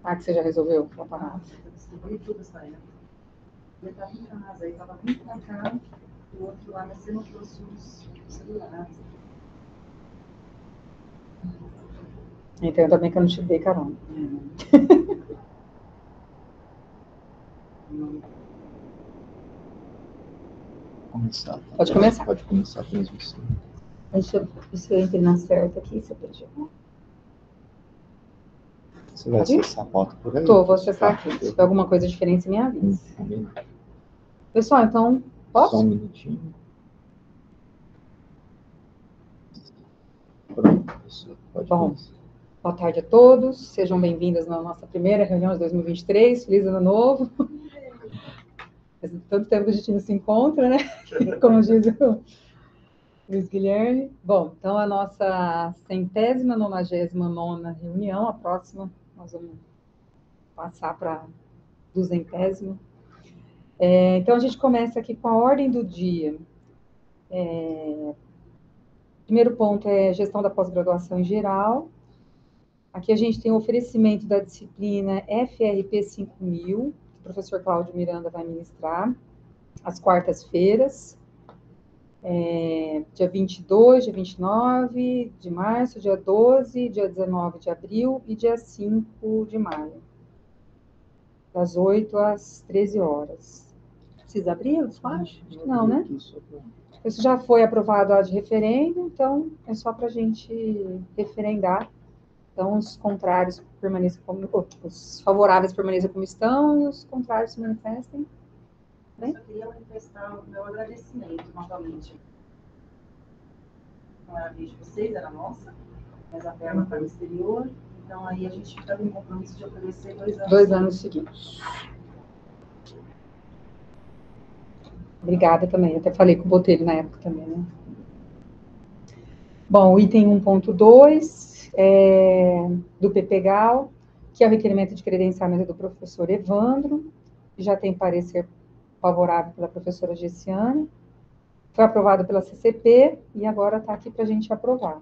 Ah, que você já resolveu a parada. Distribuí tudo essa época. Ele estava em casa, aí estava vindo pra cá, o outro lá, mas você não trouxe os celulares. Então, ainda bem que eu não te dei carona. Começar. Pode começar. Pode começar a transmissão. Deixa eu ver se eu entro na certa aqui, se eu perdi. Você vai Pode ir? acessar a pauta por aí? Vou acessar aqui. Se Tá. tiver alguma coisa diferente, você me avisa. Combinado. Pessoal, então, Só um posso? minutinho. Pronto, professor. Pode Bom. começar. Boa tarde a todos. Sejam bem-vindos na nossa primeira reunião de 2023. Feliz Ano Novo. Faz tanto tempo que a gente não se encontra, né? Como diz o Luiz Guilherme. Bom, então a nossa 199ª reunião, a próxima, nós vamos passar para a 200ª. Então a gente começa aqui com a ordem do dia. Primeiro ponto é gestão da pós-graduação em geral. Aqui a gente tem o oferecimento da disciplina FRP 5000, que o professor Cláudio Miranda vai ministrar, às quartas-feiras, dia 22, dia 29 de março, dia 12, dia 19 de abril e dia 5 de maio, das 8 às 13 horas. Precisa abrir, eu acho? Acho que não, né? Isso já foi aprovado a de referendo, então é só para a gente referendar. Então, os contrários permaneçam como... Os favoráveis permaneçam como estão e os contrários se manifestem. Eu só queria manifestar o meu agradecimento novamente. Não era a vez de vocês, era a nossa, mas a verba para o exterior. Então, aí a gente fica com o compromisso de oferecer 2 anos. 2 anos seguidos. Obrigada também. Até falei com o Botelho na época também, né? Bom, o item 1.2 do PPGAL, que é o requerimento de credenciamento do professor Evandro, que já tem parecer favorável pela professora Gessiane. Foi aprovado pela CCP e agora está aqui para a gente aprovar.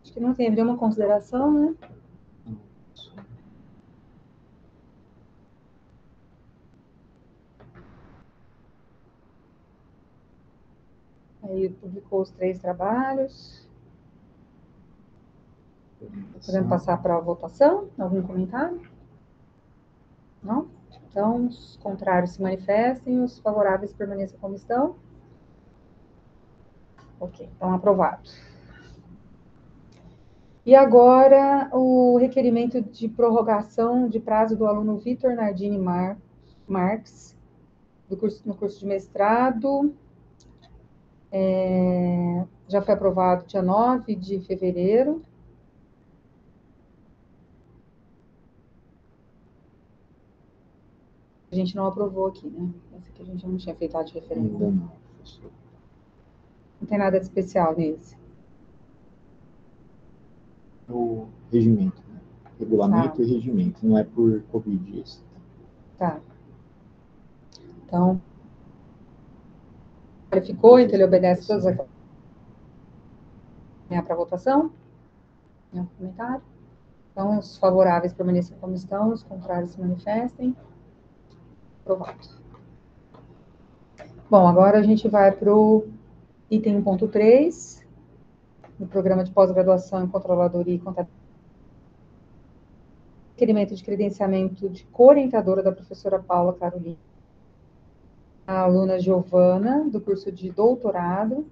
Acho que não tem nenhuma consideração, né? Aí publicou os 3 trabalhos. Podemos passar para a votação? Algum comentário? Não? Então, os contrários se manifestem, os favoráveis permaneçam como estão. Ok, então aprovado. E agora, o requerimento de prorrogação de prazo do aluno Vitor Nardini Marques, no curso de mestrado. Já foi aprovado dia 9 de fevereiro. A gente não aprovou aqui, né? Esse aqui a gente não tinha feito a de referendo. Ainda não, professor. Não tem nada de especial nesse. O regimento, né? Regulamento e regimento, não é por Covid esse. Tá. Então, verificou, então ele obedece todas as... Para votação? Nenhum comentário? Então, os favoráveis permaneçam como estão, os contrários se manifestem. Aprovado. Bom, agora a gente vai para o item 1.3, no programa de pós-graduação em Controladoria e Contabilidade. Requerimento de credenciamento de co-orientadora da professora Paula Carolina, a aluna Giovana, do curso de doutorado,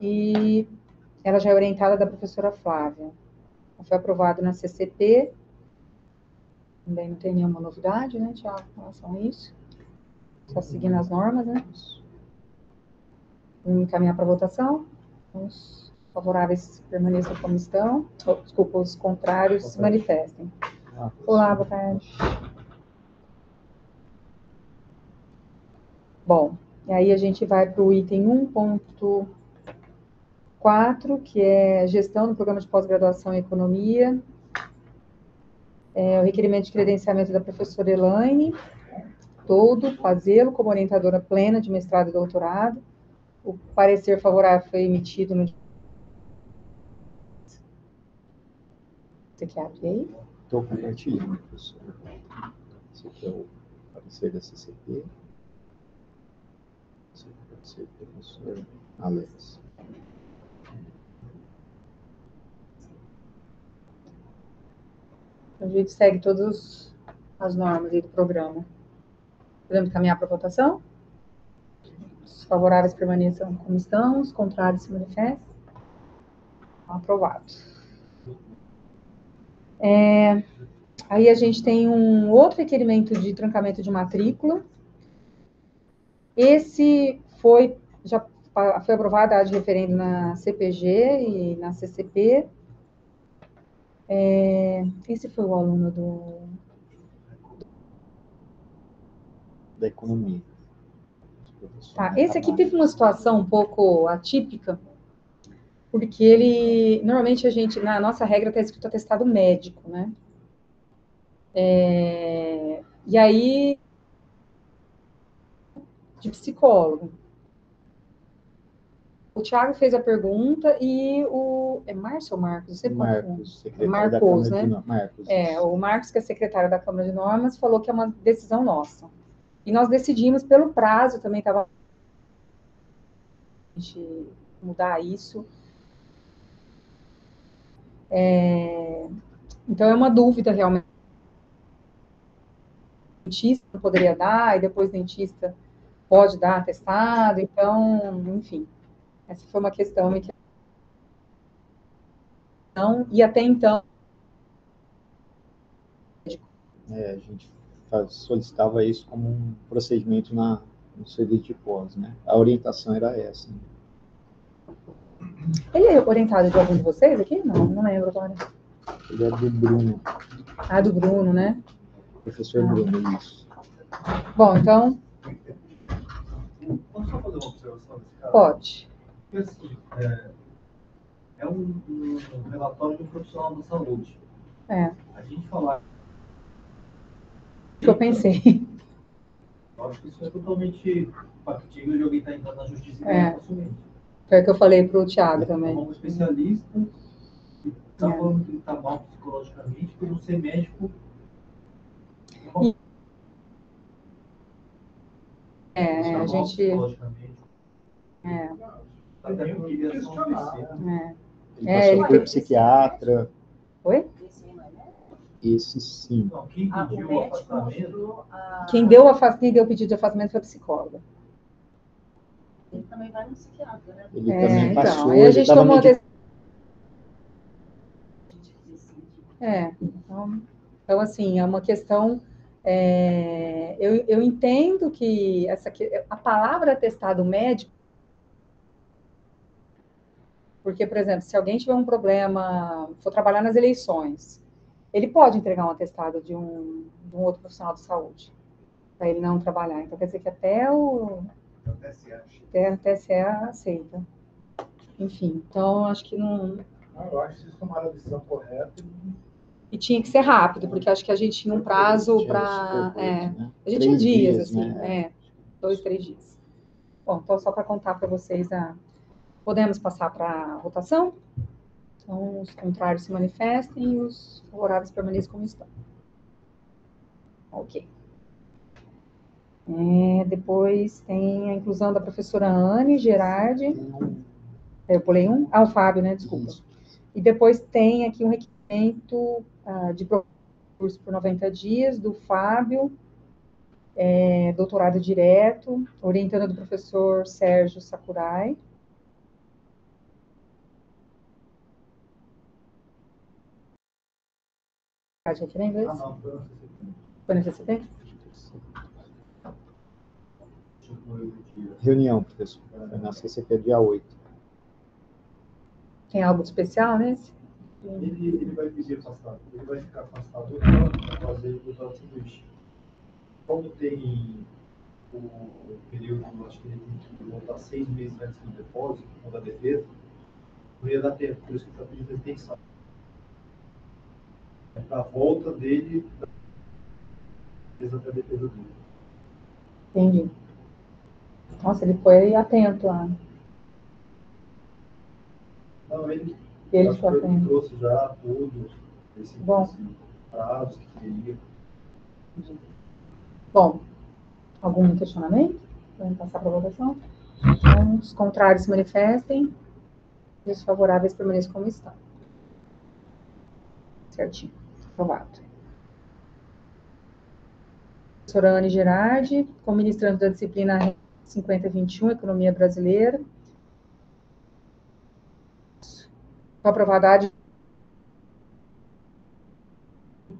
e ela já é orientada da professora Flávia. Foi aprovado na CCP, também não tem nenhuma novidade, né, Tiago, em relação a isso. Só seguindo as normas, né? Vamos encaminhar para votação. Os favoráveis permaneçam como estão. Desculpa, os contrários se manifestem. Olá, boa tarde. Bom, e aí a gente vai para o item 1.4, que é gestão do programa de pós-graduação em economia. O requerimento de credenciamento da professora Elaine Todo Fazelo, como orientadora plena de mestrado e doutorado. O parecer favorável foi emitido no Você quer abrir aí? Estou compartilhando, professor. Esse aqui é o parecer da CCP. Esse aqui é o parecer do professor Alex. A gente segue todas as normas aí do programa. Podemos caminhar para a votação? Os favoráveis permaneçam como estão, os contrários se manifestem. Aprovado. Aí a gente tem um outro requerimento de trancamento de matrícula. Esse já foi aprovada a de referendo na CPG e na CCP. Esse foi o aluno Da economia. Tá, esse aqui teve uma situação um pouco atípica, porque ele, normalmente na nossa regra está escrito atestado médico, né? E aí, de psicólogo. O Thiago fez a pergunta e é Márcio ou Marcos? Você Marcos, secretário Marcos, da Câmara né? de Marcos. O Marcos, que é secretário da Câmara de Normas, falou que é uma decisão nossa. E nós decidimos pelo prazo, também estava a gente mudar isso. Então, é uma dúvida realmente. O dentista não poderia dar, e depois o dentista pode dar atestado. Então, enfim, essa foi uma questão em que não, e até então. A gente solicitava isso como um procedimento no serviço de pós, né? A orientação era essa. Né? Ele é orientado de algum de vocês aqui? Não lembro agora. Ele é do Bruno. Ah, do Bruno, né? Professor Bruno, isso. Bom, então. Posso só fazer uma observação nesse caso? Pode. Porque, assim, é um relatório de um profissional da saúde. A gente falar. O que eu pensei. Eu acho que isso é totalmente factível de alguém estar entrando na justiça e ganhar facilmente. Foi o que eu falei para o Thiago também. É um especialista que está falando que ele está mal psicologicamente, por não ser médico. A gente. Até porque ele é só um Ele passou por psiquiatra. Oi? Esse sim. Não, quem pediu o afastamento? Quem deu o pedido de afastamento foi a psicóloga. Ele também vai no psiquiatra, né? Ele também passou. Aí a gente tomou a decisão. Então, assim, é uma questão. Eu entendo que a palavra atestado médico. Porque, por exemplo, se alguém tiver um problema, for trabalhar nas eleições, ele pode entregar um atestado de um outro profissional de saúde, para ele não trabalhar. Então, quer dizer que até o TSE aceita. Enfim, então, acho que não... Eu acho que vocês tomaram a decisão correta. E tinha que ser rápido, porque acho que a gente tinha um prazo para... A gente tinha dias, assim, 2, 3 dias. Bom, então, só para contar para vocês, podemos passar para a votação? Então, os contrários se manifestem e os favoráveis permaneçam como estão. Ok. Depois tem a inclusão da professora Anne Gerardi. Eu pulei um? O Fábio, né? Desculpa. E depois tem aqui um requerimento de curso por 90 dias do Fábio, doutorado direto, orientando do professor Sérgio Sakurai. Pode referir em inglês? Não, foi na CCP? Reunião, professor. Foi na CCP dia 8. Tem algo de especial nesse? Ele vai pedir afastado. Ele vai ficar afastado para fazer o doutorado de sanduíche. Como tem o período, acho que ele tem que voltar 6 meses antes do depósito, ou da defesa, não ia dar tempo, por isso que ele está pedindo extensão. É para a volta dele até a defesa dele. Entendi. Nossa, ele foi atento lá. Não, ele ficou atento. trouxe já tudo. Esse, Bom. assim, prazos que teria. Bom, algum questionamento? Vamos passar para a votação? Então, os contrários se manifestem e os favoráveis permaneçam como estão. Certinho. Aprovado. Professora Anne Gerardi, como ministrante da disciplina 5021, Economia Brasileira. Com aprovada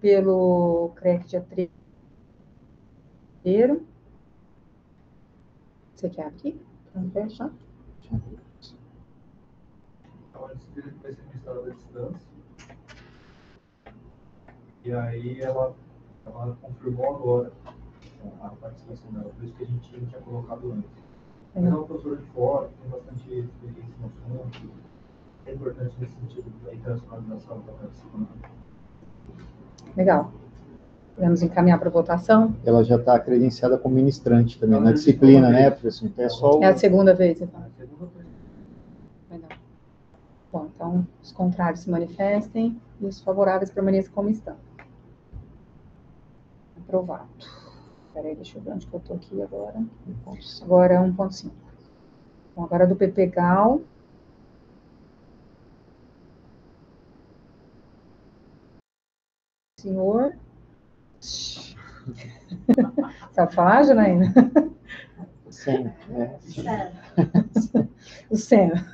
pelo CREC dia 3 de fevereiro. Você quer aqui? Vamos fechar? Então, a disciplina vai ser ministrada à distância. E aí ela confirmou agora a participação dela, por isso que a gente não tinha colocado antes. Mas é uma professora de fora, tem bastante experiência no assunto, é importante nesse sentido da internacionalização da participante. Legal. Vamos encaminhar para votação? Ela já está credenciada como ministrante também na disciplina, né, professor? Então é só o... É a segunda vez, então. A segunda vez. Legal. Bom, então, os contrários se manifestem e os favoráveis permaneçam como estão. Aprovado. Espera aí, deixa eu ver onde que eu estou aqui agora. Agora é 1.5. Bom, agora é do PPGAL. Senhor. Sabe falar, Janaína? Sim, O SENA.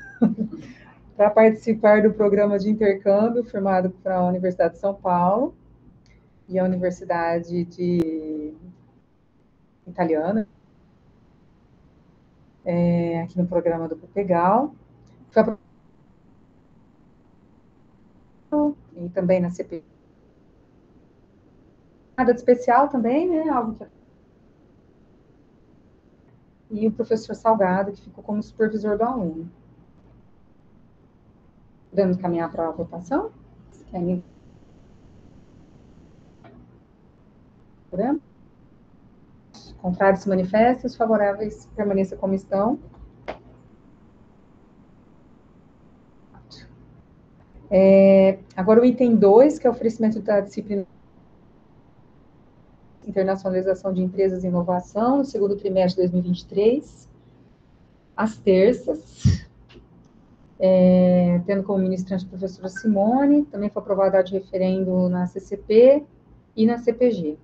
Para participar do programa de intercâmbio firmado para a Universidade de São Paulo e a Universidade Italiana, aqui no programa do PPGAL. Foi e também na CP. Nada de especial também, né? Algo que... E o professor Salgado, que ficou como supervisor do aluno. Podemos caminhar para a votação? Querem? Podemos? Os contrários se manifestem, os favoráveis permaneçam como estão. Agora o item 2, que é o oferecimento da disciplina Internacionalização de Empresas e Inovação, no segundo trimestre de 2023, às terças, tendo como ministrante a professora Simone, também foi aprovada de referendo na CCP e na CPG.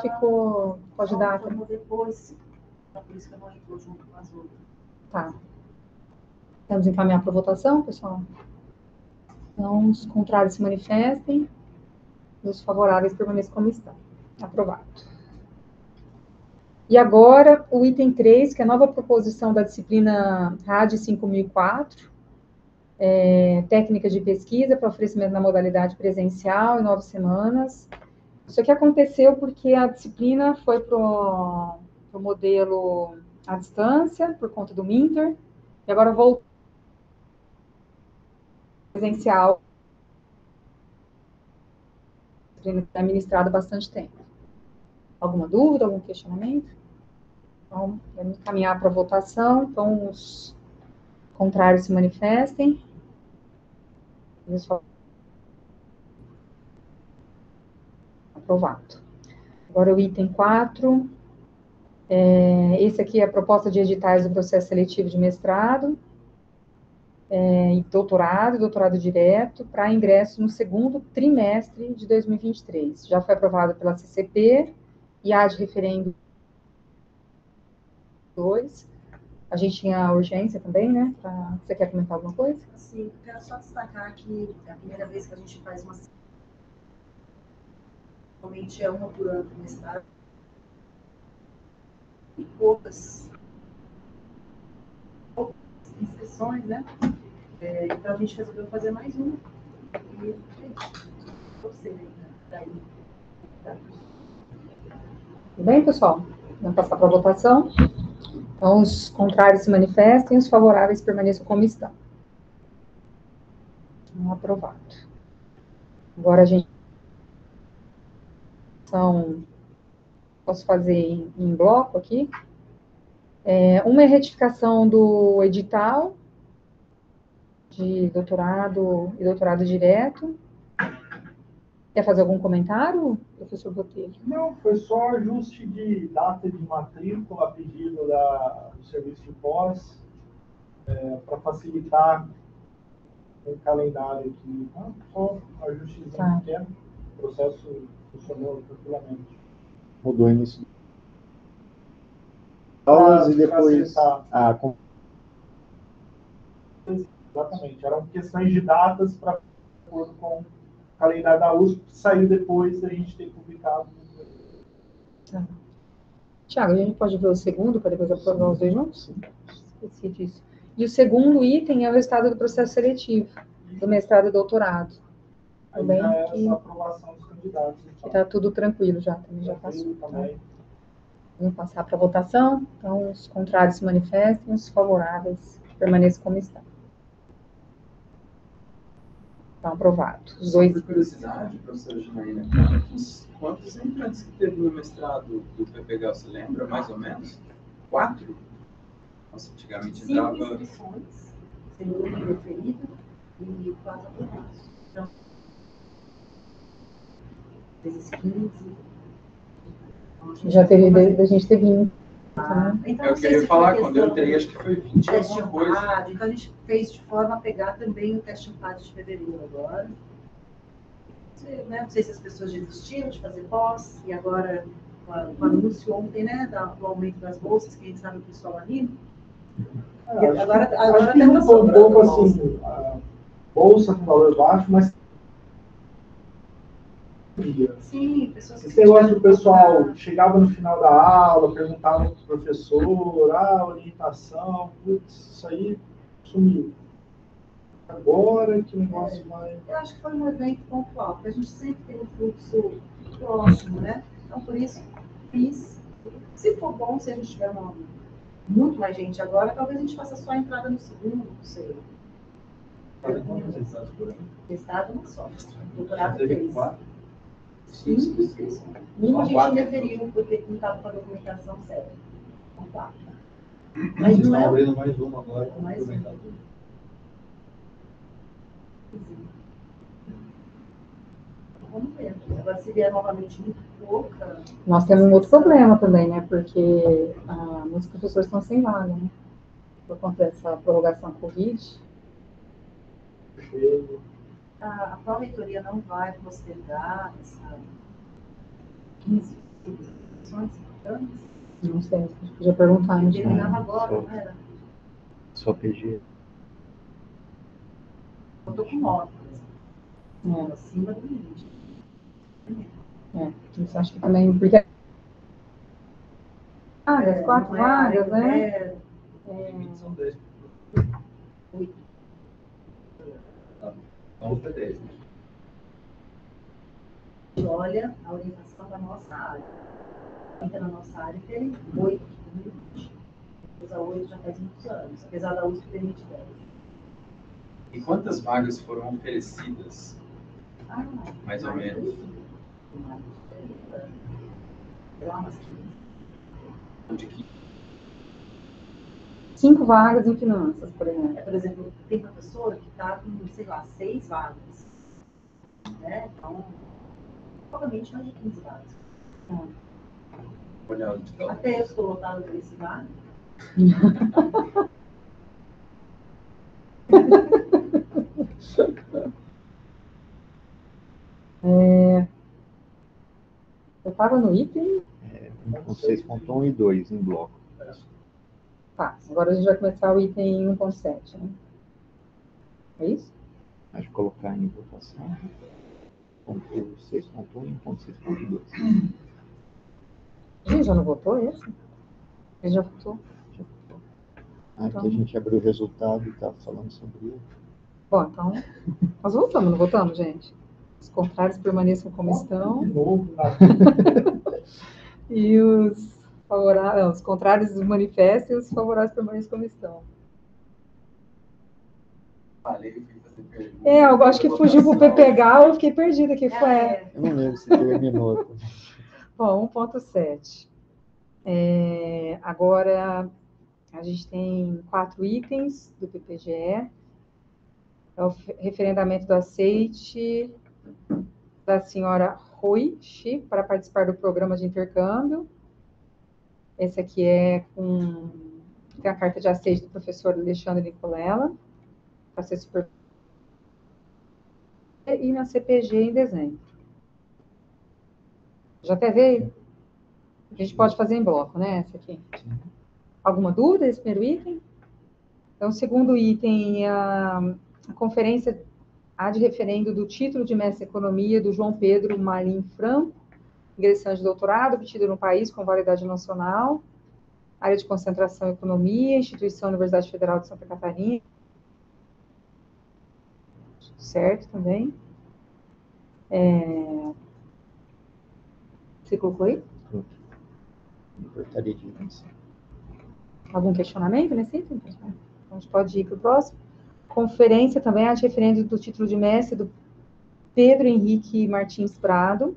Ficou, pode dar... Depois, por isso que eu não entro junto com as outras. Tá. Vamos encaminhar para a votação, pessoal? Então, os contrários se manifestem e os favoráveis permaneçam como estão. Aprovado. E agora, o item 3, que é a nova proposição da disciplina RAD 5004, técnica de pesquisa para oferecimento na modalidade presencial em 9 semanas. Isso aqui aconteceu porque a disciplina foi para o modelo à distância, por conta do Minter, e agora voltou presencial. A disciplina está ministrada há bastante tempo. Alguma dúvida, algum questionamento? Então, vamos caminhar para a votação. Então, os contrários se manifestem. Aprovado. Agora o item 4. Esse aqui é a proposta de editais do processo seletivo de mestrado e doutorado direto, para ingresso no segundo trimestre de 2023. Já foi aprovado pela CCP e há de referendo 2. A gente tinha urgência também, né? Você quer comentar alguma coisa? Sim, quero só destacar que é a primeira vez que a gente faz uma... Normalmente é uma por ano no mestrado. E poucas inscrições, né? Então a gente resolveu fazer mais uma. E, você, daí. Tudo bem, pessoal? Vamos passar para a votação. Então, os contrários se manifestem, os favoráveis permaneçam como estão. Aprovado. Agora a gente... Posso fazer em bloco aqui. Uma é retificação do edital, de doutorado e doutorado direto. Quer fazer algum comentário, professor Botelho? Não, foi só ajuste de data de matrícula a pedido do serviço de pós, para facilitar o calendário aqui. Então, só um ajustezinho pequeno, o processo funcionou tranquilamente. Mudou o início. Aulas e depois... Exatamente, eram questões de datas para de acordo com o calendário da USP, que saiu depois da gente ter publicado. Tá. Tiago, a gente pode ver o segundo, para depois aprovar os dois juntos? Esqueci disso. E o segundo item é o resultado do processo seletivo, do mestrado e doutorado. Aí Também já é que essa aprovação dos candidatos. está tudo tranquilo já, também já passou. Também. Tá? Vamos passar para a votação. Então, os contrários se manifestem, os favoráveis permaneçam como estão. Estão aprovados. Os dois. Por curiosidade, professora Janaína, quantos entrantes que teve no mestrado do PPG, você lembra, mais ou menos? 4? Nossa, antigamente 5 entrava... inscrições, sendo um referido, e 4 aprovados. Então, vezes 15. Já teve, a gente teve um. Então, eu queria falar, quando eu entrei, acho que foi 20 teste alguma coisa. AMPAD, então a gente fez de forma a pegar também o teste AMPAD de fevereiro agora. Não sei se as pessoas desistiram de fazer pós, e agora, com o anúncio ontem, né, do aumento das bolsas, que a gente sabe que o pessoal anima. Agora tem um pouco assim, a bolsa com valor baixo, mas sim, pessoas que esse negócio do pessoal chegava no final da aula, perguntava para o professor, orientação, putz, isso aí sumiu. Agora que o negócio vai... Eu acho que foi um evento pontual, porque a gente sempre tem um fluxo próximo, né? Então, por isso, fiz. Se for bom, se a gente tiver muito mais gente agora, talvez a gente faça só a entrada no segundo, não sei. Testado uma só. Doutorado 3. 5 inscrições. Nenhuma gente referiu, porque não estava com a documentação certa. Então, 4. Mas não é... abrindo mais uma agora. Mais uma. Vamos ver. Agora, se vier novamente muito pouca... Nós temos um outro problema também, né? Porque muitos professores estão sem vaga, né? Por conta dessa prorrogação Covid. A pró-reitoria não vai postergar essa 15 inscrições anos? Não sei, a gente podia perguntar. A gente Terminava agora, não era? Só PG. Eu estou com 9, por exemplo. É. Acima do limite. Isso acho que também, porque... Vagas, 4 vagas, né? São 10. 8. Vamos para 10. Olha a orientação da nossa área. Entra na nossa área tem 8. Usa 8 já faz muitos anos, apesar da USP permite 10. E quantas vagas foram oferecidas? Mais ou menos. De que 5 vagas em finanças, por exemplo. Por exemplo, tem professor que está com, sei lá, 6 vagas. Né? Então, provavelmente mais de 15 vagas. Até eu estou lotado por esse vaga. Eu estava no item? 1.6.1 e 2 em bloco. Tá, agora a gente vai começar o item 1.7, né? É isso? Acho que colocar em votação. 1.6.1 e 1.6.2. A gente já não votou esse? A gente já votou? Aqui a gente abriu o resultado e está falando sobre ele. Bom, então, nós votamos, não votamos, gente? Os contrários permaneçam como estão. E os favoráveis, os contrários manifestem e os favoráveis permaneçam como estão. Eu acho que fugiu para o PPG, eu fiquei perdida aqui. Eu não lembro se terminou. Bom, 1.7. Agora, a gente tem 4 itens do PPGE. É o referendamento do aceite da senhora Rui Shi para participar do programa de intercâmbio. Esse aqui tem a carta de aceite do professor Alexandre Nicolela, para ser super... E na CPG em dezembro. Já até veio? A gente pode fazer em bloco, né? Essa aqui. Alguma dúvida desse primeiro item? Então, o segundo item é a conferência ad referendo do título de mestre em economia do João Pedro Marim Franco, ingressante de doutorado, obtido no país com validade nacional, área de concentração em economia, instituição Universidade Federal de Santa Catarina. Certo, também. Você colocou aí? Portaria de invenção. Algum questionamento nesse item? Então, a gente pode ir para o próximo. Conferência também ad referendo do título de mestre do Pedro Henrique Martins Prado,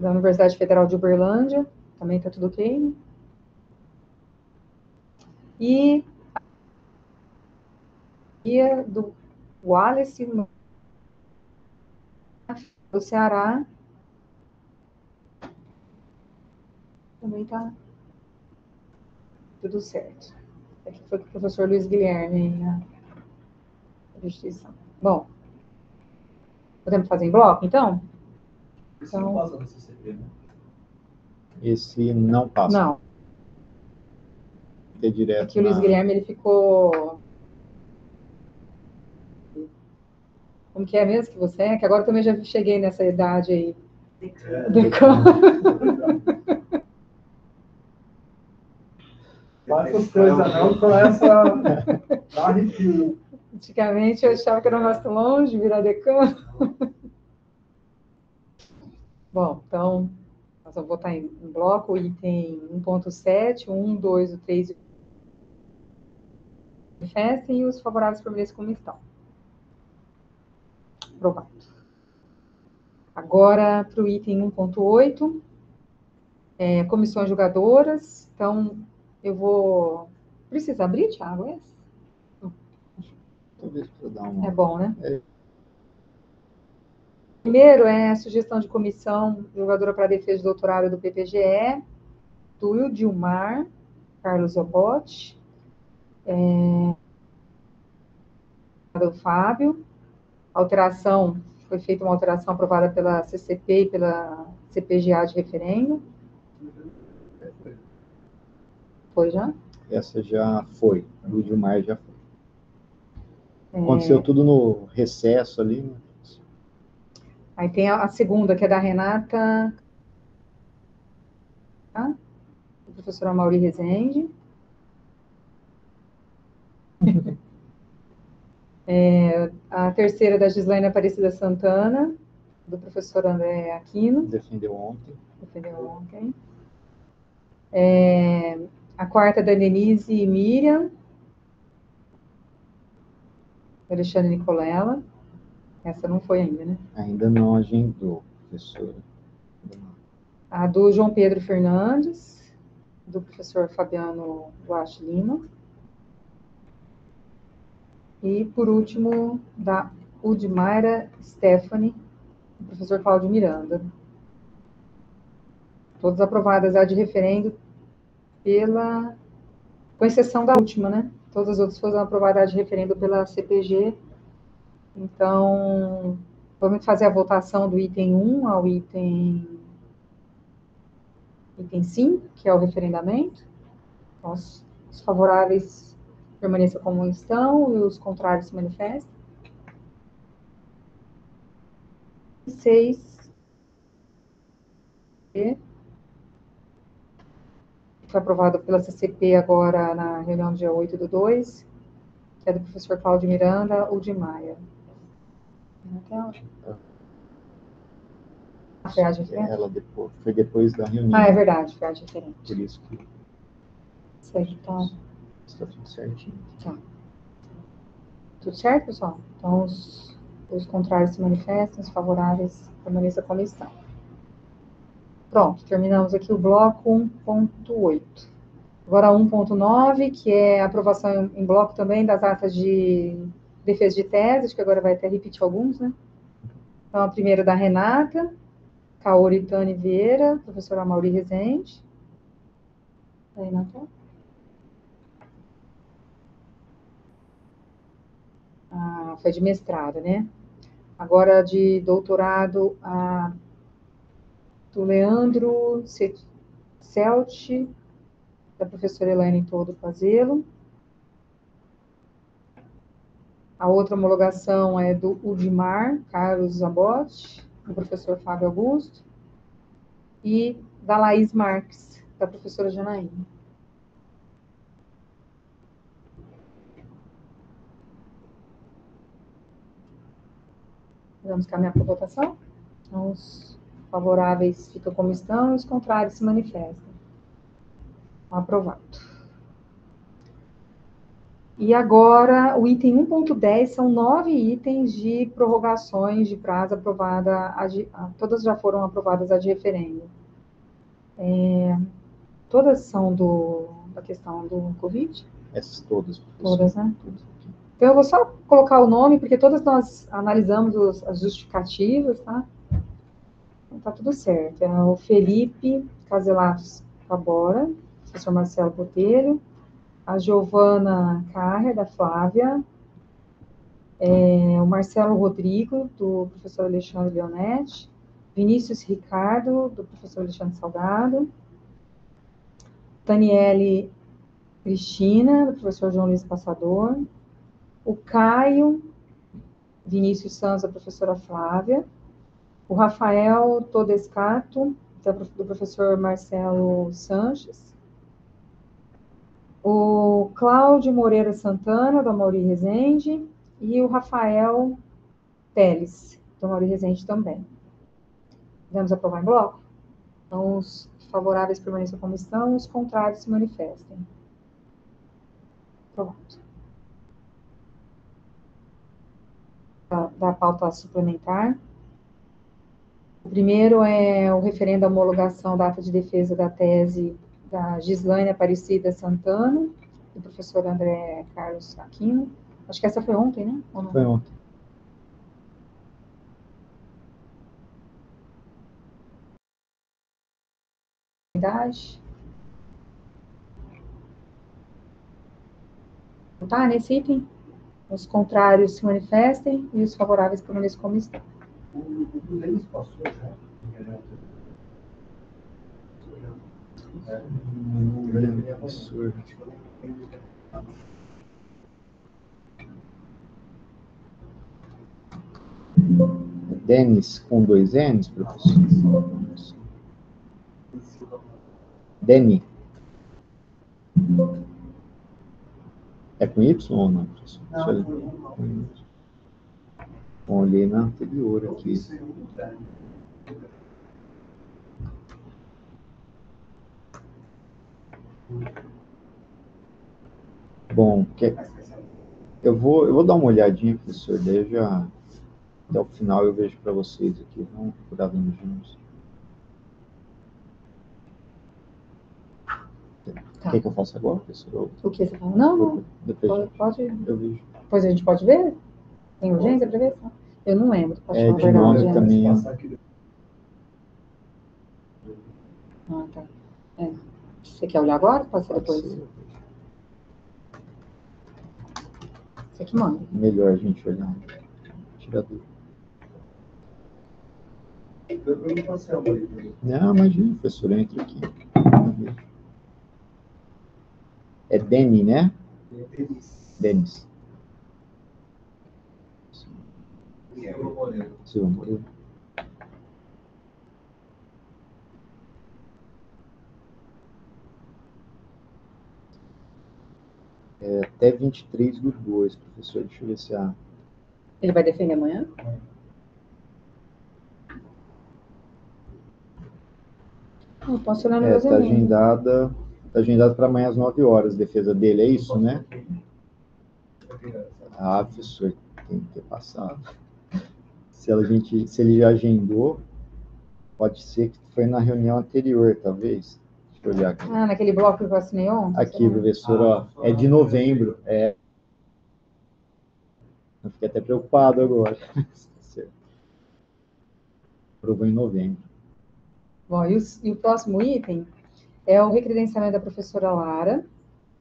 da Universidade Federal de Uberlândia. Também está tudo ok, né? E do Wallace do Ceará. Também está tudo certo. Aqui foi com o professor Luiz Guilherme, a instituição. Bom, podemos fazer em bloco, então? Esse não passa no CCP, né? Esse não passa. Não. É direto. Aqui o Luiz Guilherme, ele ficou... Como que é mesmo que você é? Que agora eu também já cheguei nessa idade aí. Passa as coisas não, começa a arrepio. Antigamente eu achava que era um negócio longe, virar decano. Bom, então, nós vamos botar em bloco o item 1.7, 1, 2, 3 manifestem e os favoráveis permaneçam como estão. Aprovado. Agora, para o item 1.8, comissões julgadoras. Então, eu vou... Precisa abrir, Thiago, esse? Talvez para dar uma... É bom, né? Primeiro é a sugestão de comissão julgadora para defesa de doutorado do PPGE, do Ildilmar Carlos Obote, do Fábio. Alteração, foi feita uma alteração aprovada pela CCP e pela CPGA de referendo. Foi já? Essa já foi, a do Gilmar já foi. Aconteceu tudo no recesso ali, né? Aí tem a segunda, que é da Renata, tá? A professora Mauri Rezende. A terceira da Gislaine Aparecida Santana, do professor André Aquino. Defendeu ontem. A quarta da Denise Miriam, Alexandre Nicolela. Essa não foi ainda, né? Ainda não agendou, professora. A do João Pedro Fernandes, do professor Fabiano Duarte Lima. E, por último, da Udmaira Stephanie, do professor Cláudio Miranda. Todas aprovadas a de referendo com exceção da última, né? Todas as outras foram aprovadas de referendo pela CPG. Então, vamos fazer a votação do item 1 ao item 5, que é o referendamento. Então, os favoráveis permaneçam como estão e os contrários se manifestem. 6. Foi aprovado pela CCP agora na reunião dia 8/2, que é do professor Cláudio Miranda, o de Maia. Foi a diferente? Ela foi depois da reunião. É verdade, foi a diferente. Por isso que Certo, então. está tudo certinho. Tá. Tudo certo, pessoal? Então, os contrários se manifestam, os favoráveis permaneçam como estão. Pronto, terminamos aqui o bloco 1.8. Agora 1.9, que é a aprovação em bloco também das atas de defesa de tese, acho que agora vai até repetir alguns, né? Então, a primeira da Renata, Kaori Tani Vieira, professora Mauri Rezende. Aí, Renata. Foi de mestrado, né? Agora de doutorado, do Leandro Celt, da professora Elaine Todo Fazelo. A outra homologação é do Udimar Carlos Zabotti, do professor Fábio Augusto, e da Laís Marques, da professora Janaína. Vamos caminhar para a votação? Então, os favoráveis ficam como estão e os contrários se manifestam. Aprovado. E agora, o item 1.10 são 9 itens de prorrogações de prazo aprovada, todas já foram aprovadas ad referendo. Todas são da questão do Covid? Essas todas, professor. Todas, né? Então, eu vou só colocar o nome, porque todas nós analisamos as justificativas, tá? Então, tá tudo certo. É o Felipe Caselatos Cabora, professor Marcelo Botelho, a Giovana Carrer, da Flávia, o Marcelo Rodrigo, do professor Alexandre Leonetti, Vinícius Ricardo, do professor Alexandre Salgado, Daniele Cristina, do professor João Luiz Passador, o Caio Vinícius Santos, da professora Flávia, o Rafael Todescato, do professor Marcelo Sanches, o Cláudio Moreira Santana, do Mauri Rezende, e o Rafael Teles, do Mauri Rezende também. Vamos aprovar em bloco? Então, os favoráveis permaneçam como estão, os contrários se manifestem. Pronto. Da pauta suplementar. O primeiro é o referendo à homologação da ata de defesa da tese da Gislaine Aparecida Santana, do professor André Carlos Aquino. Acho que essa foi ontem, né? Ou não? Foi ontem. Tá, nesse item, os contrários se manifestem e os favoráveis permaneçam como estão. O Denis passou já? Professor. Denis com 2 N's, professor? Deni. É com Y ou não, professor? Não. Bom, olhei na anterior aqui. Bom, eu vou dar uma olhadinha, professor, daí eu já, até o final eu vejo para vocês aqui. Vamos procurar vendo juntos. Tá. Quer que eu faça agora, professor? O que você falou? Não. Depois Pode. eu vejo. Depois a gente pode ver? Tem urgência para ver? Eu não lembro. Pode falar a De verdade, nome né? também. Ah, tá. Você quer olhar agora? Pode ser Pode depois. ser. Você que manda. Melhor a gente olhar. Tirar dúvida. Eu não passei a mãe. Não, imagina, professor, entra aqui. É Deni, né? Denis. Silva Moreira. Até 23/2, professor. Deixa eu ver se a... Ele vai defender amanhã? Eu posso olhar no Está agendada para amanhã às 9 horas, a defesa dele, é isso, né? Ah, professor, tem que ter passado. Se ele já agendou, pode ser que foi na reunião anterior, talvez. Deixa eu olhar aqui. Ah, naquele bloco que eu assinei ontem? Aqui, professor, ó, é de novembro. Eu fiquei até preocupado agora. Aprovou em novembro. Bom, e o próximo item é o recredenciamento da professora Lara.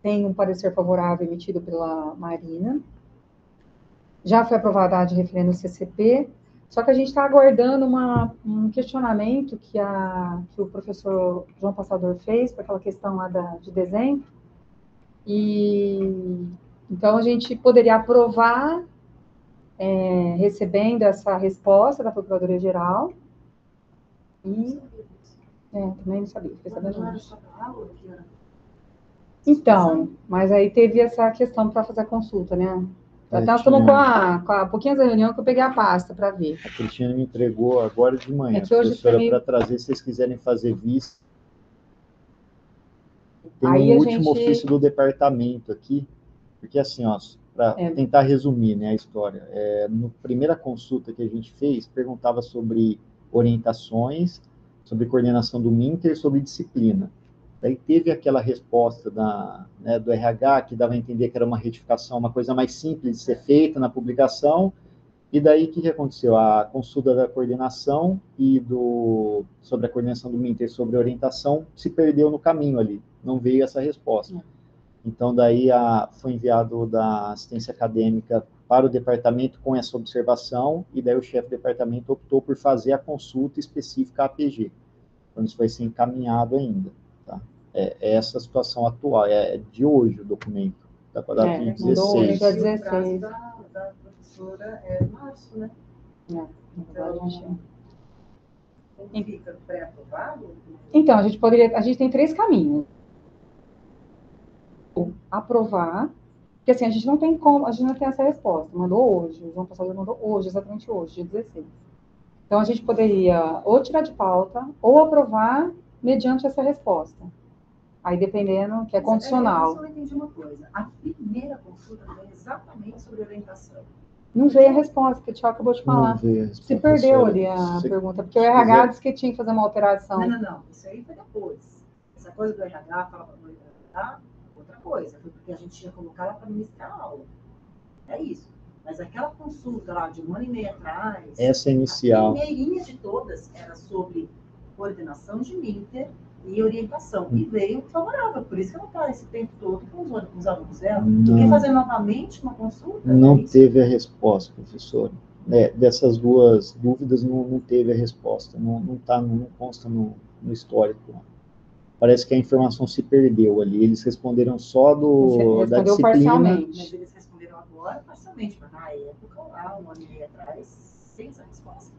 Tem um parecer favorável emitido pela Marina. Já foi aprovada a de referendo CCP, só que a gente está aguardando um questionamento que o professor João Passador fez para aquela questão lá de dezembro. E então a gente poderia aprovar recebendo essa resposta da Procuradoria-Geral. E também não sabia, fiquei sabendo. Não era só para aula que era? Então, mas aí teve essa questão para fazer a consulta, né? Até nós tinha- estamos com a pouquinho da reunião que eu peguei a pasta para ver. A Cristina me entregou agora de manhã. É que hoje Professora, foi meio- para trazer, se vocês quiserem fazer vista. Tem Aí um a último gente- ofício do departamento aqui, porque assim, ó, para tentar resumir, né, a história. Na primeira consulta que a gente fez, perguntava sobre orientações, sobre coordenação do Minter, sobre disciplina. Daí teve aquela resposta do RH, que dava a entender que era uma retificação, uma coisa mais simples de ser feita na publicação. E daí, o que aconteceu? A consulta da coordenação sobre a coordenação do Minter, sobre a orientação, se perdeu no caminho ali. Não veio essa resposta. Então, daí foi enviado da assistência acadêmica para o departamento com essa observação, e daí o chefe do departamento optou por fazer a consulta específica à APG. Então, isso vai ser encaminhado ainda. Tá? Essa a situação atual, é de hoje o documento. Está para dar dia mandou hoje, 16. dia E o prazo 16. da professora é março, né? Como fica pré-aprovado? Então, a gente tem 3 caminhos. Aprovar, porque assim, a gente não tem como, a gente não tem essa resposta. Mandou hoje, o João Passador mandou hoje, exatamente hoje, dia 16. Então, a gente poderia ou tirar de pauta, ou aprovar mediante essa resposta. Aí, dependendo, que é condicional. Eu só entendi uma coisa. A primeira consulta foi exatamente sobre orientação. Não veio a resposta, que o Tiago acabou de falar. Não veio a resposta, Se perdeu professora. ali a Se- pergunta, porque o RH disse que tinha que fazer uma alteração. Não. Isso aí foi depois. Essa coisa do RH, falava do RH, outra coisa. Foi porque a gente tinha colocado para ministrar a aula. É isso. Mas aquela consulta lá de 1 ano e meio atrás, Essa inicial. a primeirinha de todas era sobre coordenação de Minter e orientação. E veio favorável. Por isso que ela está esse tempo todo com os alunos dela. Tu quer fazer novamente uma consulta? Não teve a resposta, professora. Dessas duas dúvidas não teve a resposta. Não consta no histórico. Parece que a informação se perdeu ali. Eles responderam só da disciplina. Parcialmente. Mas eles responderam agora parcialmente. Mas na época, lá, 1 ano e meio atrás, sem essa resposta.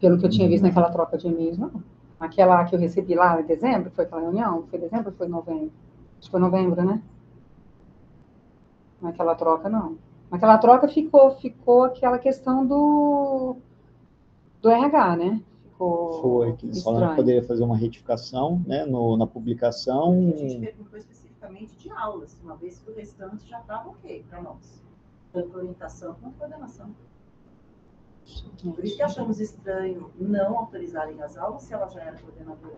Pelo que eu tinha visto naquela troca de e-mails, não. Aquela que eu recebi lá em dezembro, foi aquela reunião? Foi dezembro ou foi novembro? Acho que foi novembro, né? Naquela troca, não. Naquela troca ficou aquela questão do RH, né? Foi, que eles falaram que poderia fazer uma retificação, né, na publicação. A gente perguntou especificamente de aulas, uma vez que o restante já estava ok para nós. Tanto orientação quanto coordenação. Por isso que achamos estranho não autorizarem as aulas se ela já era coordenadora.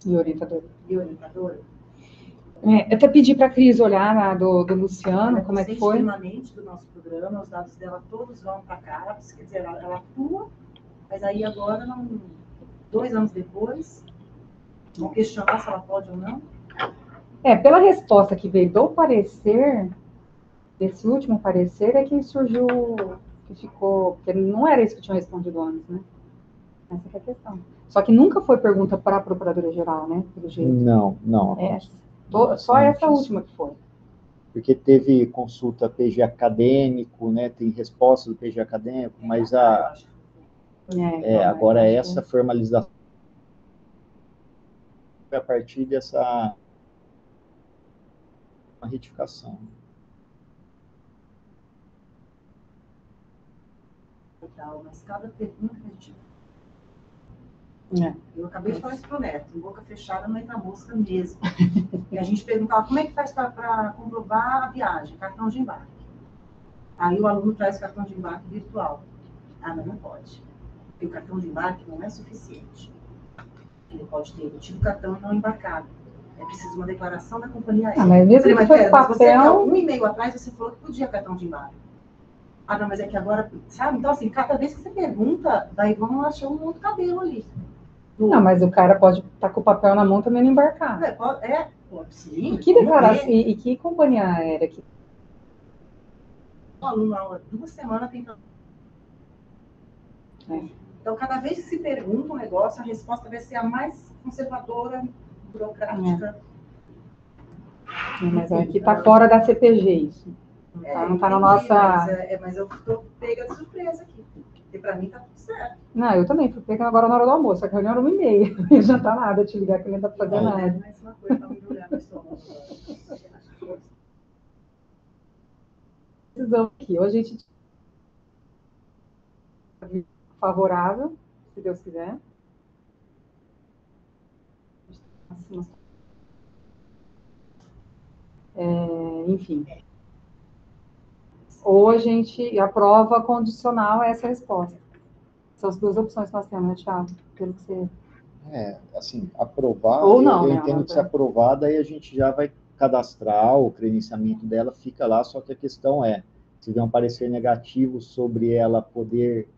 E orientadora. E orientadora. Até pedi para a Cris olhar do Luciano, como é que foi. Permanente do nosso programa, os dados dela todos vão para a CAPES, quer dizer, ela atua, mas aí agora, 2 anos depois, vão questionar se ela pode ou não. Pela resposta que veio do parecer, desse último parecer, é que surgiu, que ficou, porque não era isso que tinham respondido antes, né? Essa que é a questão. Só que nunca foi pergunta para a Procuradoria-Geral, né? Pelo jeito. Não. Só essa última que foi. Porque teve consulta PG acadêmico, né? Tem resposta do PG acadêmico, mas agora essa formalização foi a partir dessa retificação. Mas cada pergunta que a gente... Eu acabei de falar isso pro Neto, em boca fechada não entra mosca mesmo. E a gente perguntava como é que faz para comprovar a viagem, cartão de embarque. Aí o aluno traz cartão de embarque virtual. Mas não pode. Porque o cartão de embarque não é suficiente. Ele pode ter emitido o cartão e não embarcado. É preciso uma declaração da companhia aérea. Mas mesmo que fosse Você, papel... um e-mail atrás, você falou que podia cartão de embarque. Ah, não, mas é que agora, sabe? Então, assim, cada vez que você pergunta, daí vão achar um outro cabelo ali. Não, mas o cara pode estar com o papel na mão também não embarcar. Pode sim. E que declaração, e que companhia aérea que... O aluno, há 2 semanas tentando. Então, cada vez que se pergunta um negócio, a resposta vai ser a mais conservadora, burocrática. Mas aqui está fora da CPG isso. Não está na nossa... Mas eu estou pega de surpresa aqui. Porque para mim está tudo certo. Não, eu também fui pega agora na hora do almoço, só que a reunião era 1h30. Não adianta nada te ligar que nem dá para fazer nada. Mas uma coisa para me olhar para estômago. Decisão aqui. Hoje a gente favorável, se Deus quiser. Enfim. Ou a gente aprova condicional a essa resposta. São as 2 opções que nós temos, né, Thiago? Pelo que você... assim, aprovar, ou não, eu né, entendo que se aprovada, aí a gente já vai cadastrar, o credenciamento dela fica lá, só que a questão é, se vier um parecer negativo sobre ela poder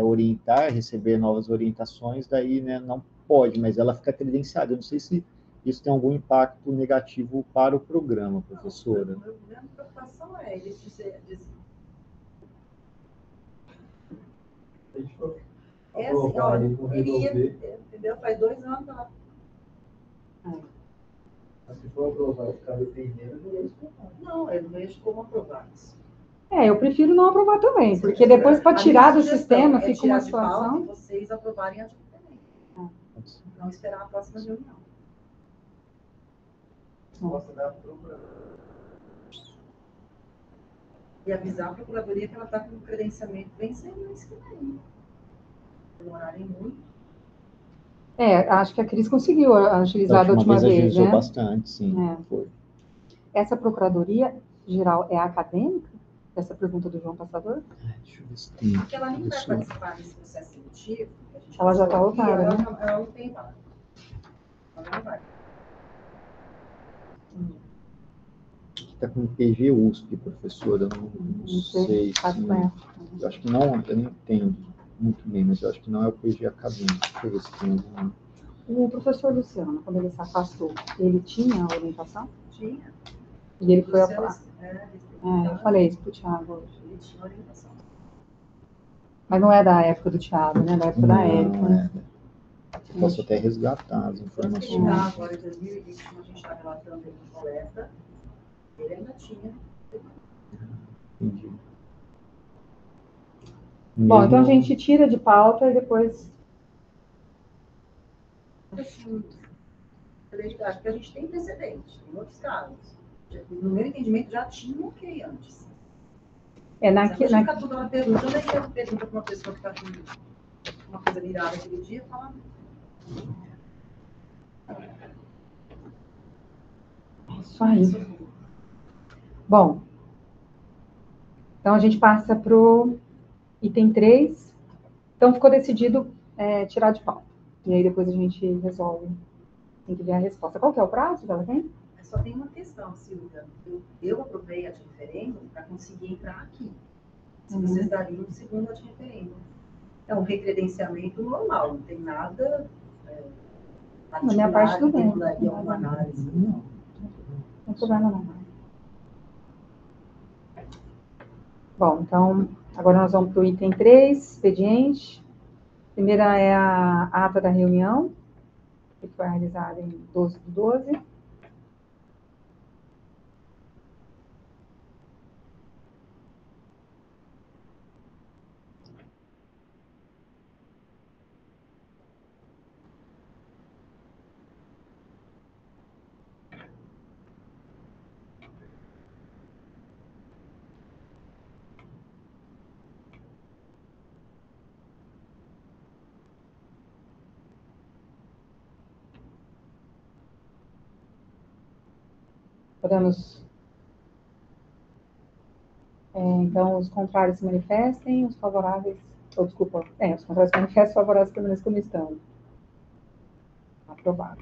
orientar, receber novas orientações, daí, né, não pode, mas ela fica credenciada. Eu não sei se isso tem algum impacto negativo para o programa, professora. A minha preocupação é eles dizer... assim, olha, ele ia, entendeu? Faz 2 anos que ela... Se for aprovar e ficar dependendo, eu vejo como. Não, eu não vejo como aprovar isso. Eu prefiro não aprovar também, porque depois para tirar do sistema fica uma situação... E vocês aprovarem a também. Não esperar a próxima reunião. E avisar a procuradoria que ela está com o credenciamento vencendo isso que tem. Demorarem muito. Acho que a Cris conseguiu agilizar da última vez, agilizou né? bastante, sim. Foi. Essa procuradoria geral é acadêmica? Essa pergunta do João Passador? Deixa eu ver se tem. Porque ela nem vai participar desse processo seletivo. Ela já está lotada, né? Ela não tem vaga. Ela não vai. Está com PG USP, professora, não sei se... Eu acho que não, eu não entendo muito bem, mas eu acho que não é o PG acadêmico. Deixa eu ver se tem algum... O professor Luciano, quando ele se afastou, ele tinha orientação? Tinha. E ele foi atrás. Eu falei isso para o Thiago hoje. Ele tinha orientação. Mas não é da época do Thiago, né? Da época da Érica. Né? Eu posso até resgatar as informações. Agora, em 2020, como a gente está relatando ele no coleta, ele ainda tinha. Entendi. Bom, então a gente tira de pauta e depois... Assim, acho que a gente tem precedente, em outros casos. No meu entendimento, já tinha ok antes. Fica tudo uma pergunta, daí eu pergunto para uma pessoa que está com uma coisa virada aquele dia, fala... Isso aí. Bom, então a gente passa para o item 3. Então ficou decidido tirar de pauta. E aí depois a gente resolve. Tem que ver a resposta. Qual que é o prazo que ela tem? Só tem uma questão, Silvia. Eu aprovei a de referendo para conseguir entrar aqui. Se vocês dariam um segundo a de referendo. É um recredenciamento normal, não tem nada Na minha parte do bem. Não daria uma análise. Não tem problema não. Bom, então, agora nós vamos para o item 3, expediente. Primeira é a ata da reunião, que foi realizada em 12/12. Podemos... então, os contrários se manifestem, os favoráveis... os contrários se manifestem, os favoráveis permaneçam como estão. Aprovado.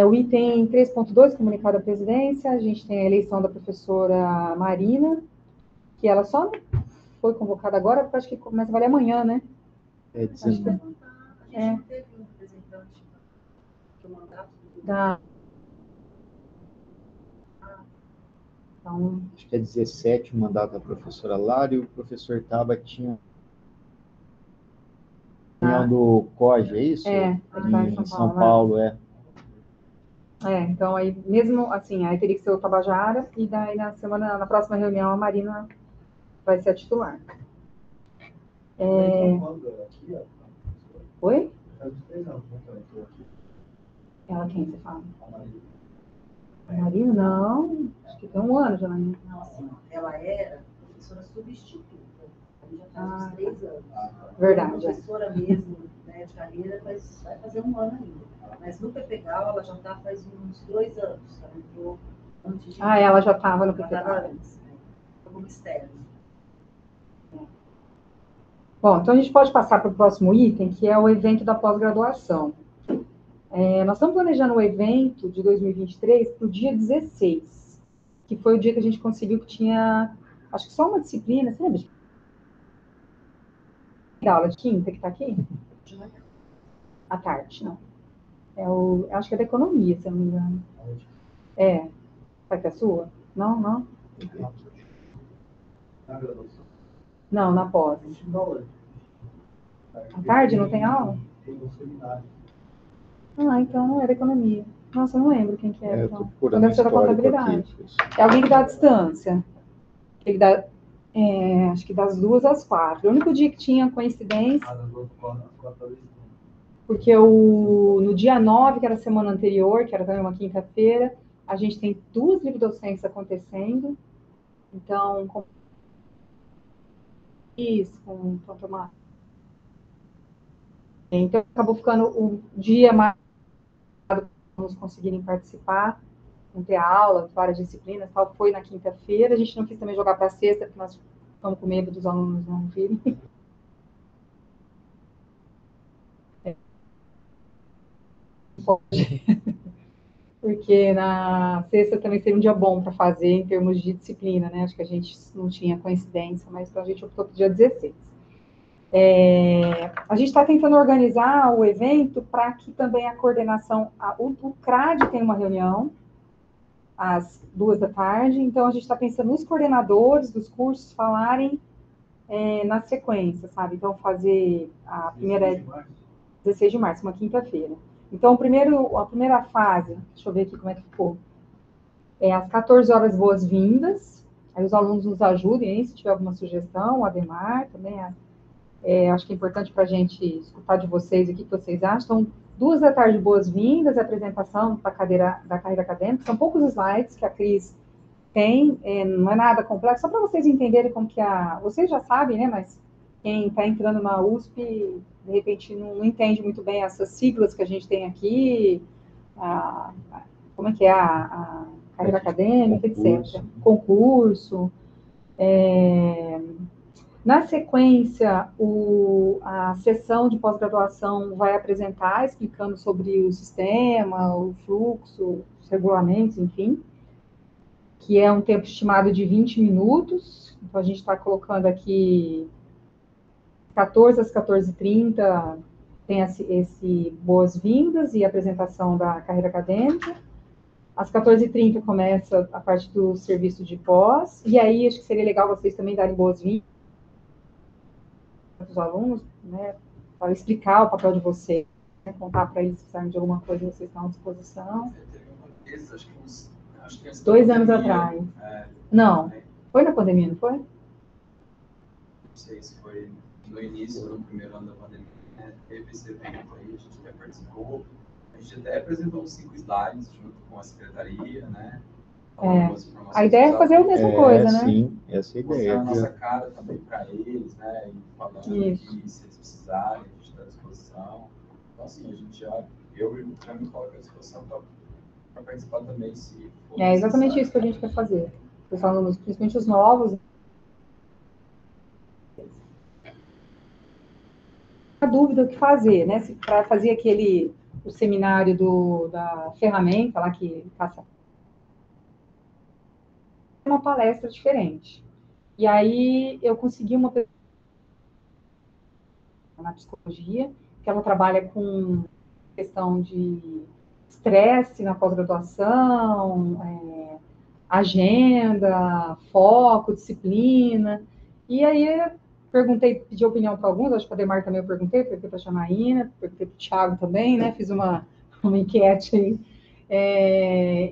O item 3.2, comunicado à presidência, a gente tem a eleição da professora Marina, que ela só não foi convocada agora, porque acho que começa a valer amanhã, né? É Acho que a 19. gente não teve um representante do mandato do Então, Acho que é 17 o mandato da professora Lara, e o professor Taba tinha reunião do COG, é isso? ele está Em São Paulo, é. Então aí, mesmo assim, aí teria que ser o Tabajara, e daí na próxima reunião a Marina vai ser a titular. Oi? Ela quem você fala? A Marina? Não, acho que tem um ano já, Marina. Não, assim, ela era professora substituta. Aí já faz uns 3 anos. Verdade. Como professora mesmo, né, de carreira, vai fazer um ano ainda. Mas no PPGAL ela já está faz uns 2 anos. Ela entrou antes de... Ela já estava no Ela PPGAL. estava antes, né? Como externo. Bom, então a gente pode passar para o próximo item, que é o evento da pós-graduação. Nós estamos planejando o evento de 2023 para o dia 16, que foi o dia que a gente conseguiu que tinha, acho que só uma disciplina, você lembra? Da aula de quinta que está aqui? À tarde, não. Acho que é da economia, se eu não me engano. Vai que é a sua? Não, não. Não, na pós. À tarde não tem aula? Então é da economia. Nossa, eu não lembro quem que é. Eu Então. estou procurando Deve ser da histórico contabilidade. aqui. É alguém que dá a distância. Ele dá, acho que das 2 às 4. O único dia que tinha coincidência, porque no dia 9, que era a semana anterior, que era também uma quinta-feira, a gente tem 2 livre-docências acontecendo. Então, com isso, com tomar. Então, acabou ficando o dia mais para conseguirem participar, não ter aula, várias disciplinas, tal, foi na quinta-feira. A gente não quis também jogar para sexta, porque nós estamos com medo dos alunos não virem. Porque na sexta também seria um dia bom para fazer em termos de disciplina, né? Acho que a gente não tinha coincidência, mas então a gente optou para o dia 16. A gente está tentando organizar o evento para que também a coordenação, o CRAD tem uma reunião às 2 da tarde, então a gente está pensando nos coordenadores dos cursos falarem na sequência, sabe? Então fazer a primeira 16 de março, uma quinta-feira. Então, a primeira fase, deixa eu ver aqui como é que ficou. Às 14 horas, boas-vindas. Aí os alunos nos ajudem, hein, se tiver alguma sugestão, o Ademar também. Acho que é importante para a gente escutar de vocês o que vocês acham. Então, 2 da tarde, boas-vindas, apresentação da carreira acadêmica. São poucos slides que a Cris tem, não é nada complexo, só para vocês entenderem como que vocês já sabem, né, mas quem está entrando na USP, de repente, não entende muito bem essas siglas que a gente tem aqui, como é que é a carreira acadêmica, etc. Concurso. Na sequência, a sessão de pós-graduação vai apresentar, explicando sobre o sistema, o fluxo, os regulamentos, enfim, que é um tempo estimado de 20 minutos. Então, a gente está colocando aqui 14 às 14h30, tem esse boas-vindas e apresentação da carreira acadêmica. Às 14h30 começa a parte do serviço de pós, e aí acho que seria legal vocês também darem boas-vindas para os alunos, né, para explicar o papel de vocês, né, contar para eles se precisarem de alguma coisa, vocês estão à disposição. Acho que 2 anos atrás. Não, foi na pandemia, não foi? Não sei se foi no início, no primeiro ano da pandemia, né? Teve esse evento aí, a gente até participou. A gente até apresentou uns 5 slides junto com a secretaria, né? A ideia é fazer a mesma coisa, né? Sim, essa é a ideia. Mostrar a nossa cara também para eles, né? E falando que se eles precisarem, a gente está à disposição. Então, assim, a gente eu já me coloco à disposição para participar também, se for exatamente isso que a gente quer fazer. Os alunos, principalmente os novos. a dúvida o que fazer, né? Para fazer o seminário da ferramenta lá que caça uma palestra diferente. E aí eu consegui uma pessoa na psicologia, que ela trabalha com questão de estresse na pós-graduação, agenda, foco, disciplina. E aí pedi opinião para alguns, acho que a Demar também eu perguntei para a Janaína, perguntei para o Thiago também, né? Fiz uma enquete aí.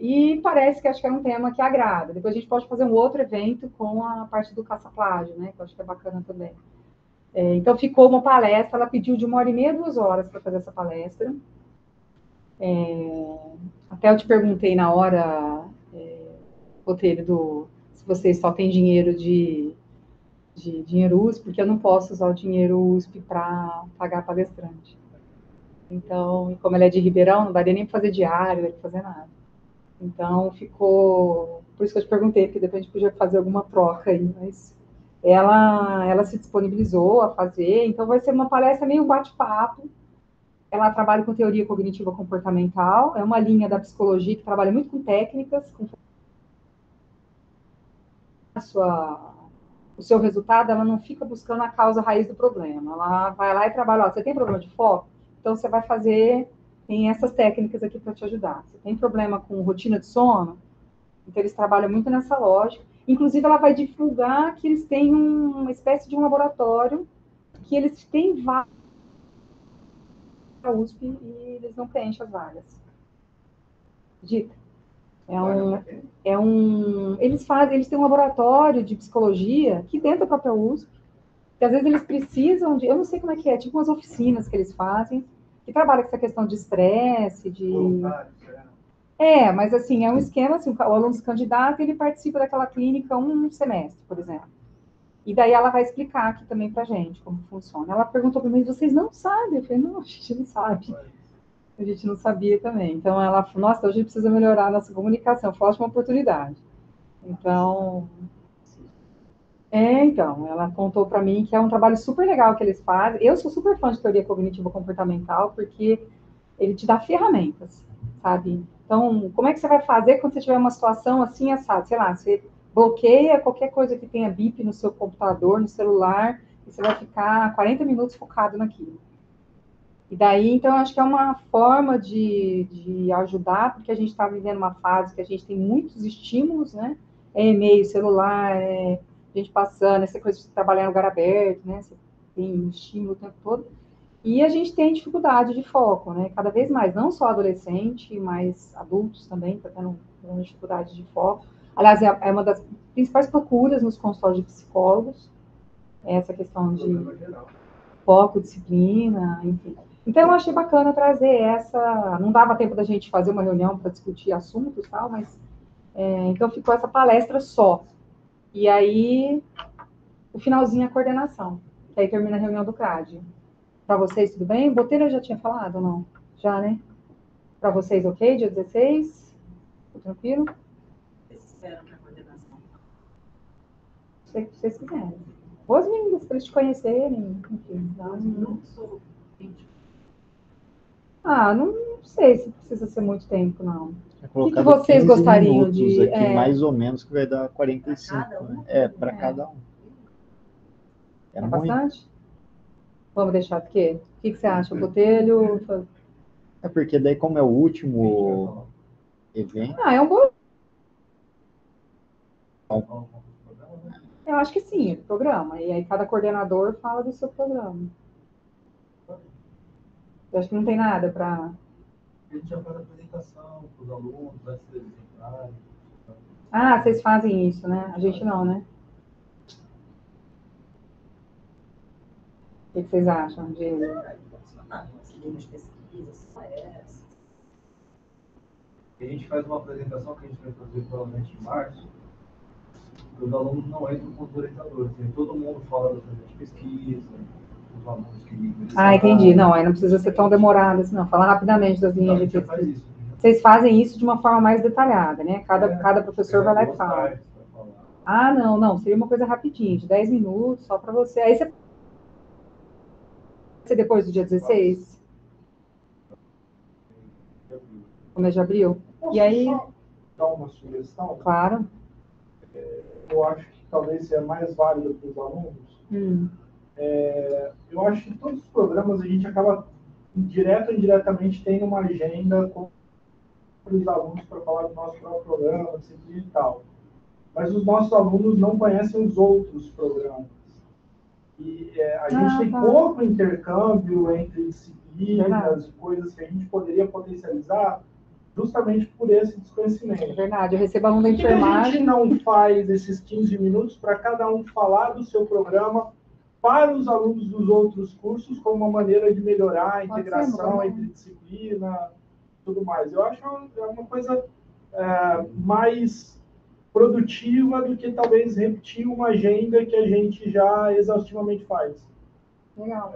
E parece que acho que é um tema que agrada. Depois a gente pode fazer um outro evento com a parte do caça-plágio, né? Que eu acho que é bacana também. Então ficou uma palestra, ela pediu de 1h30 a 2 horas para fazer essa palestra. Até eu te perguntei na hora, Botelho, se vocês só têm dinheiro de dinheiro USP, porque eu não posso usar o dinheiro USP para pagar palestrante. Então, como ela é de Ribeirão, não daria nem para fazer diário, não daria para fazer nada. Então, ficou... Por isso que eu te perguntei, porque depois a gente podia fazer alguma troca aí, mas ela se disponibilizou a fazer, então vai ser uma palestra meio bate-papo. Ela trabalha com teoria cognitiva comportamental, é uma linha da psicologia que trabalha muito com técnicas, com o seu resultado, ela não fica buscando a causa raiz do problema. Ela vai lá e trabalha, ó, você tem problema de foco? Então você vai tem essas técnicas aqui para te ajudar. Você tem problema com rotina de sono? Então eles trabalham muito nessa lógica. Inclusive ela vai divulgar que eles têm uma espécie de um laboratório que eles têm vagas na USP e eles não preenchem as vagas. Dita. Eles têm um laboratório de psicologia que dentro da própria USP, que às vezes eles precisam de, eu não sei como é que é, tipo umas oficinas que eles fazem, que trabalham com essa questão de estresse, mas assim, é um esquema, assim, o aluno se candidata e ele participa daquela clínica um semestre, por exemplo. E daí ela vai explicar aqui também pra gente como funciona. Ela perguntou para mim, vocês não sabem? Eu falei, não, a gente não sabe. A gente não sabia também. Então ela falou, nossa, hoje a gente precisa melhorar a nossa comunicação, foi uma ótima oportunidade. Então, ela contou para mim que é um trabalho super legal que eles fazem. Eu sou super fã de teoria cognitiva comportamental, porque ele te dá ferramentas, sabe? Então, como é que você vai fazer quando você tiver uma situação assim, assado? Sei lá, você bloqueia qualquer coisa que tenha bip no seu computador, no celular, e você vai ficar 40 minutos focado naquilo. E daí, então, acho que é uma forma de ajudar, porque a gente está vivendo uma fase que a gente tem muitos estímulos, né? E-mail, celular, gente passando, essa coisa de trabalhar em lugar aberto, né? Você tem estímulo o tempo todo. E a gente tem dificuldade de foco, né? Cada vez mais, não só adolescente, mas adultos também estão tendo dificuldade de foco. Aliás, é uma das principais procuras nos consultórios de psicólogos, essa questão de foco, disciplina, enfim. Então, eu achei bacana trazer essa... Não dava tempo da gente fazer uma reunião para discutir assuntos e tal, mas... então, ficou essa palestra só. E aí, o finalzinho é a coordenação. Que aí termina a reunião do CAD. Para vocês, tudo bem? Botelho já tinha falado ou não? Já, né? Para vocês, ok? Dia 16? Tudo tranquilo? Vocês esperam para a coordenação? Se vocês quiserem. Boas-vindas, para eles te conhecerem. Enfim, não sou... não sei se precisa ser muito tempo, não. O que vocês gostariam de... aqui, mais ou menos, que vai dar 45. Para cada um. É bastante? Vamos deixar o quê? O que você acha? O Botelho? Porque daí, como é o último evento... é um bom... Eu acho que sim, o programa. E aí cada coordenador fala do seu programa. Eu acho que não tem nada para... A gente já faz a apresentação para os alunos, antes deles entrarem. Vocês fazem isso, né? A gente não, né? O que vocês acham de... Linhas de pesquisa, só essa. A gente faz uma apresentação que a gente vai fazer provavelmente em março. Os alunos não entram com os orientadores. Todo mundo fala das linhas de pesquisa, os alunos que... entendi. Não, aí não precisa ser tão demorado assim, não. Fala rapidamente das linhas de pesquisa. Vocês fazem isso de uma forma mais detalhada, né? Cada professor vai lá e fala. Não. Seria uma coisa rapidinha, de 10 minutos, só para você. Aí você ser depois do dia 16? Começo de abril? Posso E aí? só dar uma sugestão? Claro. Eu acho que talvez seja mais válido para os alunos. Eu acho que todos os programas a gente acaba, direto ou indiretamente, tendo uma agenda com os alunos para falar do nosso próprio programa, disciplina e tal. Mas os nossos alunos não conhecem os outros programas. E a gente tem pouco intercâmbio entre disciplinas e coisas que a gente poderia potencializar justamente por esse desconhecimento. É verdade, eu recebo aluno da Por que a enfermagem. gente não faz esses 15 minutos para cada um falar do seu programa para os alunos dos outros cursos como uma maneira de melhorar a integração entre disciplina e tudo mais? Eu acho que é uma coisa mais produtiva do que talvez repetir uma agenda que a gente já exaustivamente faz. Legal.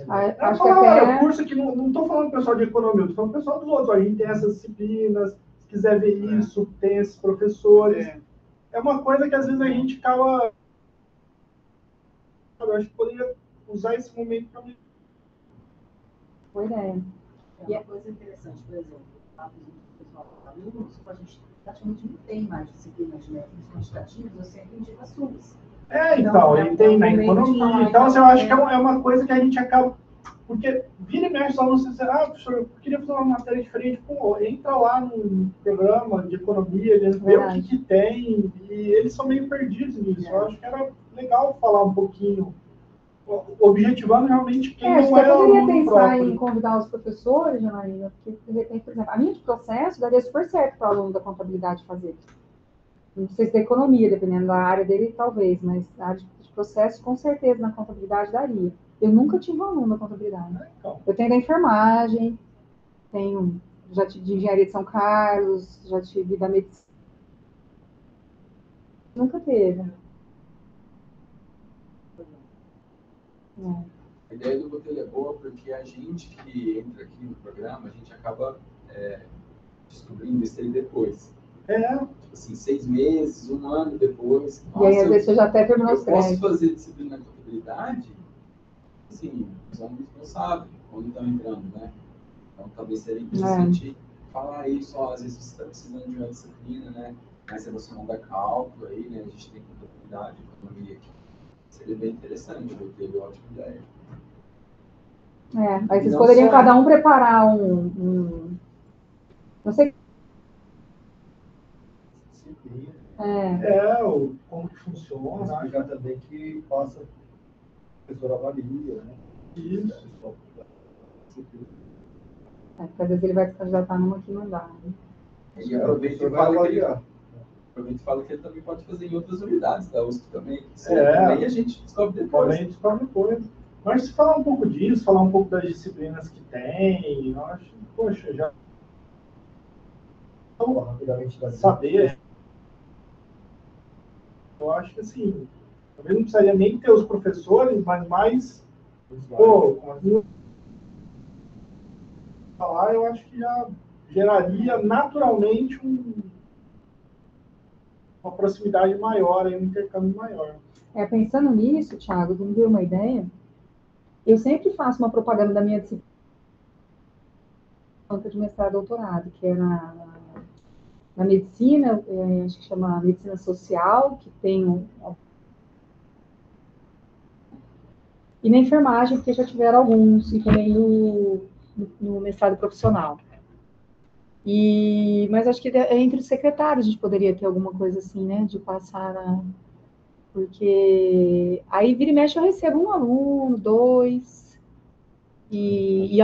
Acho que até... curso que não estou falando pessoal de economia, estou falando pessoal dos outros. A gente tem essas disciplinas, se quiser ver isso, tem esses professores. É uma coisa que às vezes a gente acaba... Eu acho que poderia usar esse momento para mim. Boa ideia. E a coisa interessante, por exemplo, a alunos, a gente praticamente não tem mais disciplinas de métodos quantitativos, eu sempre indico as SUS. Então, e tem na economia. Então, eu acho que é uma coisa que a gente acaba... Porque vira e mexe os alunos dizem, professor, eu queria fazer uma matéria diferente. Pô, entra lá no programa de economia, eles vê o que tem, e eles são meio perdidos nisso. Eu acho que era legal falar um pouquinho, objetivando realmente quem não é aluno próprio. Eu poderia pensar em convidar os professores, Janaína, porque, de repente, por exemplo, a minha de processo daria super certo para o aluno da contabilidade fazer. Não sei se da economia, dependendo da área dele, talvez, mas a área de processo, com certeza, na contabilidade daria. Eu nunca tive um aluno da contabilidade. Eu tenho da enfermagem, já tive de engenharia de São Carlos, já tive da medicina. Nunca teve. A ideia do Botelho é boa porque a gente que entra aqui no programa, a gente acaba descobrindo isso aí depois. Tipo assim, 6 meses, 1 ano depois. Nossa, e aí, às vezes, você já até terminou os créditos. Eu posso fazer disciplina de contabilidade? Assim, os alunos não sabem quando estão entrando, né? Então, talvez seria interessante falar isso. Às vezes você está precisando de uma disciplina, né? Mais relacionada a cálculo aí, né? A gente tem contabilidade, economia aqui. Seria bem interessante, eu teve uma ótima ideia. Aí vocês poderiam cada um preparar não sei. Como que funciona. Explicar também que faça a professora avalia, né? Isso. Porque às vezes ele vai se candidatar numa que não dá. Né? E aproveita e fala que ele também pode fazer em outras unidades da USP também. Também a gente descobre depois. Mas se falar um pouco disso, falar um pouco das disciplinas que tem, eu acho, poxa, já... rapidamente saber... Eu acho que, assim, talvez não precisaria nem ter os professores, mas mais... falar, eu acho que já geraria naturalmente uma proximidade maior, um intercâmbio maior. Pensando nisso, Thiago, me deu uma ideia. Eu sempre faço uma propaganda da minha disciplina de mestrado e doutorado, que é na medicina, acho que chama medicina social, que tem e na enfermagem, porque já tiveram alguns, e também no mestrado profissional. Mas acho que entre os secretários a gente poderia ter alguma coisa assim, né, de passar porque aí vira e mexe eu recebo um aluno, 2, e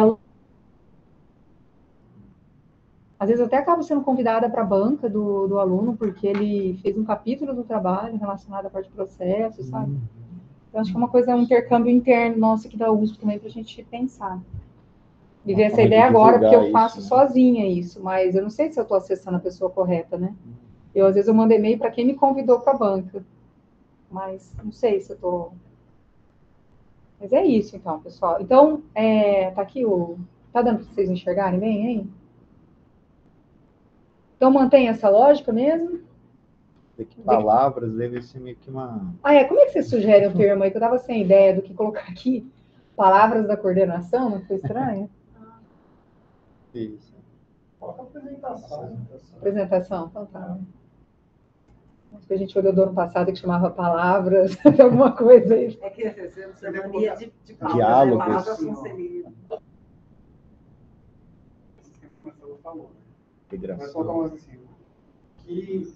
às vezes eu até acabo sendo convidada para a banca do aluno, porque ele fez um capítulo do trabalho relacionado à parte de processo, sabe? Então, acho que é uma coisa, um intercâmbio interno nosso aqui da USP também para a gente pensar. Me veio essa ideia agora, porque eu faço sozinha isso, mas eu não sei se eu estou acessando a pessoa correta, né? Às vezes eu mando e-mail para quem me convidou para a banca, mas não sei se eu estou... Mas é isso, então, pessoal. Então, tá aqui tá dando para vocês enxergarem bem, hein? Então, mantém essa lógica mesmo? Porque palavras deve ser meio que uma... Como é que você sugere o termo aí? Que eu estava sem ideia do que colocar aqui. Palavras da coordenação, não foi estranho? Isso. Coloca apresentação. Apresentação, então tá. Acho que a gente olhou do ano passado que chamava palavras, alguma coisa aí. É que essa mania de Diálogos. palavras conciliadas. Falou. Integração. Mas colocamos assim, que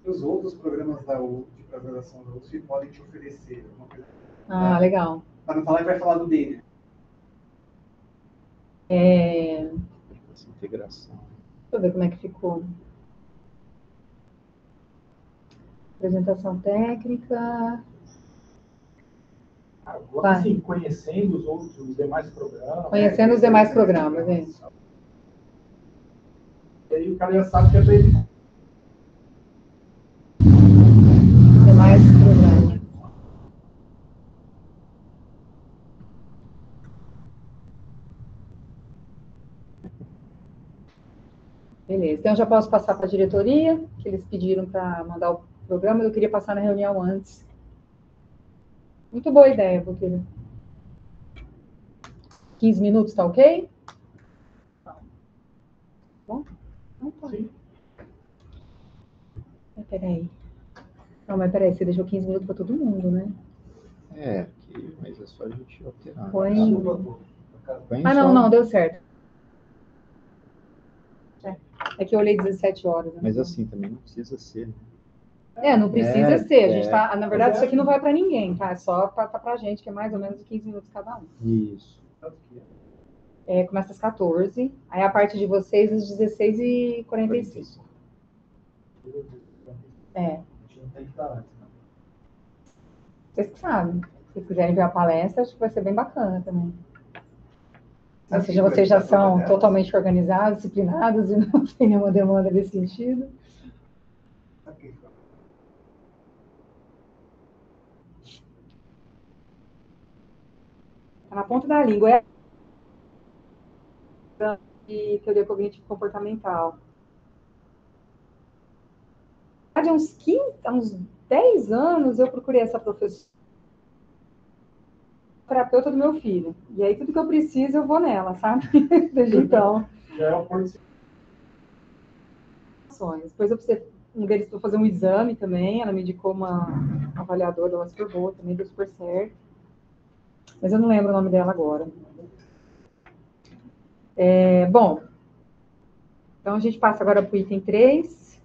os outros programas da U, de pós-graduação da USP podem te oferecer. Uma coisa, Ah, legal. para não falar que vai falar do dele. Essa integração. Deixa eu ver como é que ficou. Apresentação técnica. Coloca assim, conhecendo os demais programas. Conhecendo os demais programas, hein? E aí o cara já sabe que é para ele. Demais programas. Beleza, então eu já posso passar para a diretoria, que eles pediram para mandar o programa, eu queria passar na reunião antes. Muito boa ideia, porque 15 minutos, tá ok? Bom? Então tá. Sim. Peraí. Não, mas peraí, você deixou 15 minutos para todo mundo, né? Mas é só a gente alterar. Põe... Põe Ah, só- não, deu certo. É que eu olhei 17 horas. Né? Mas assim, também não precisa ser, né? Não precisa ser. A gente é. na verdade, isso aqui não vai para ninguém, tá? É só para a gente, que é mais ou menos 15 minutos cada um. Isso. Começa às 14, aí a parte de vocês às 16h45. A gente não tem que estar antes, né? Vocês que sabem. Se vocês quiserem ver a palestra, acho que vai ser bem bacana também. Ou seja, vocês já são totalmente organizados, disciplinados e não tem nenhuma demanda nesse sentido. Tá na ponta da língua. E teoria cognitivo-comportamental. Há uns 10 anos eu procurei essa professora, terapeuta do meu filho. E aí tudo que eu preciso eu vou nela, sabe? Desde então. Já é um ponto de... Depois eu precisei, um deles para fazer um exame também, ela me indicou uma avaliadora, ela super boa, também deu super certo. Mas eu não lembro o nome dela agora. Bom, então a gente passa agora para o item 3.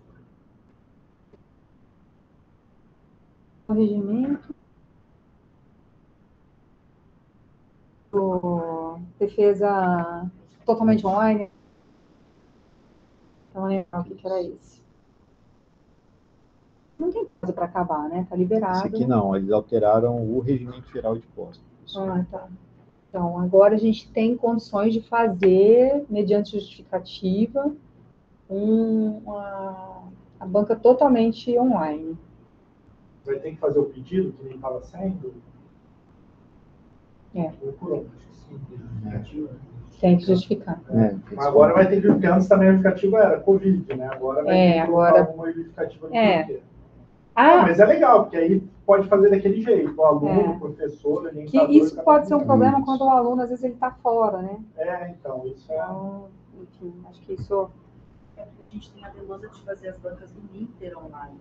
Corrigimento. Defesa totalmente online. Então, lembrar o que era isso. Não tem prazo para acabar, né? Está liberado. Esse aqui não, eles alteraram o regimento geral de posse. Tá. Então, agora a gente tem condições de fazer, mediante justificativa, a banca totalmente online. Vai ter que fazer o pedido, que nem estava sendo? Ou por onde? Justificativa. Tem que justificar. Mas agora vai ter que justificar. Antes também a justificativa era Covid, né? Agora vai ter que colocar uma justificativa do porquê. Mas é legal, porque aí pode fazer daquele jeito, o aluno, o professor, orientador... Que isso pode ser um problema quando o aluno, às vezes, ele está fora, né? Então, isso enfim, acho que isso... A gente tem a demanda de fazer as bancas do Ninter online.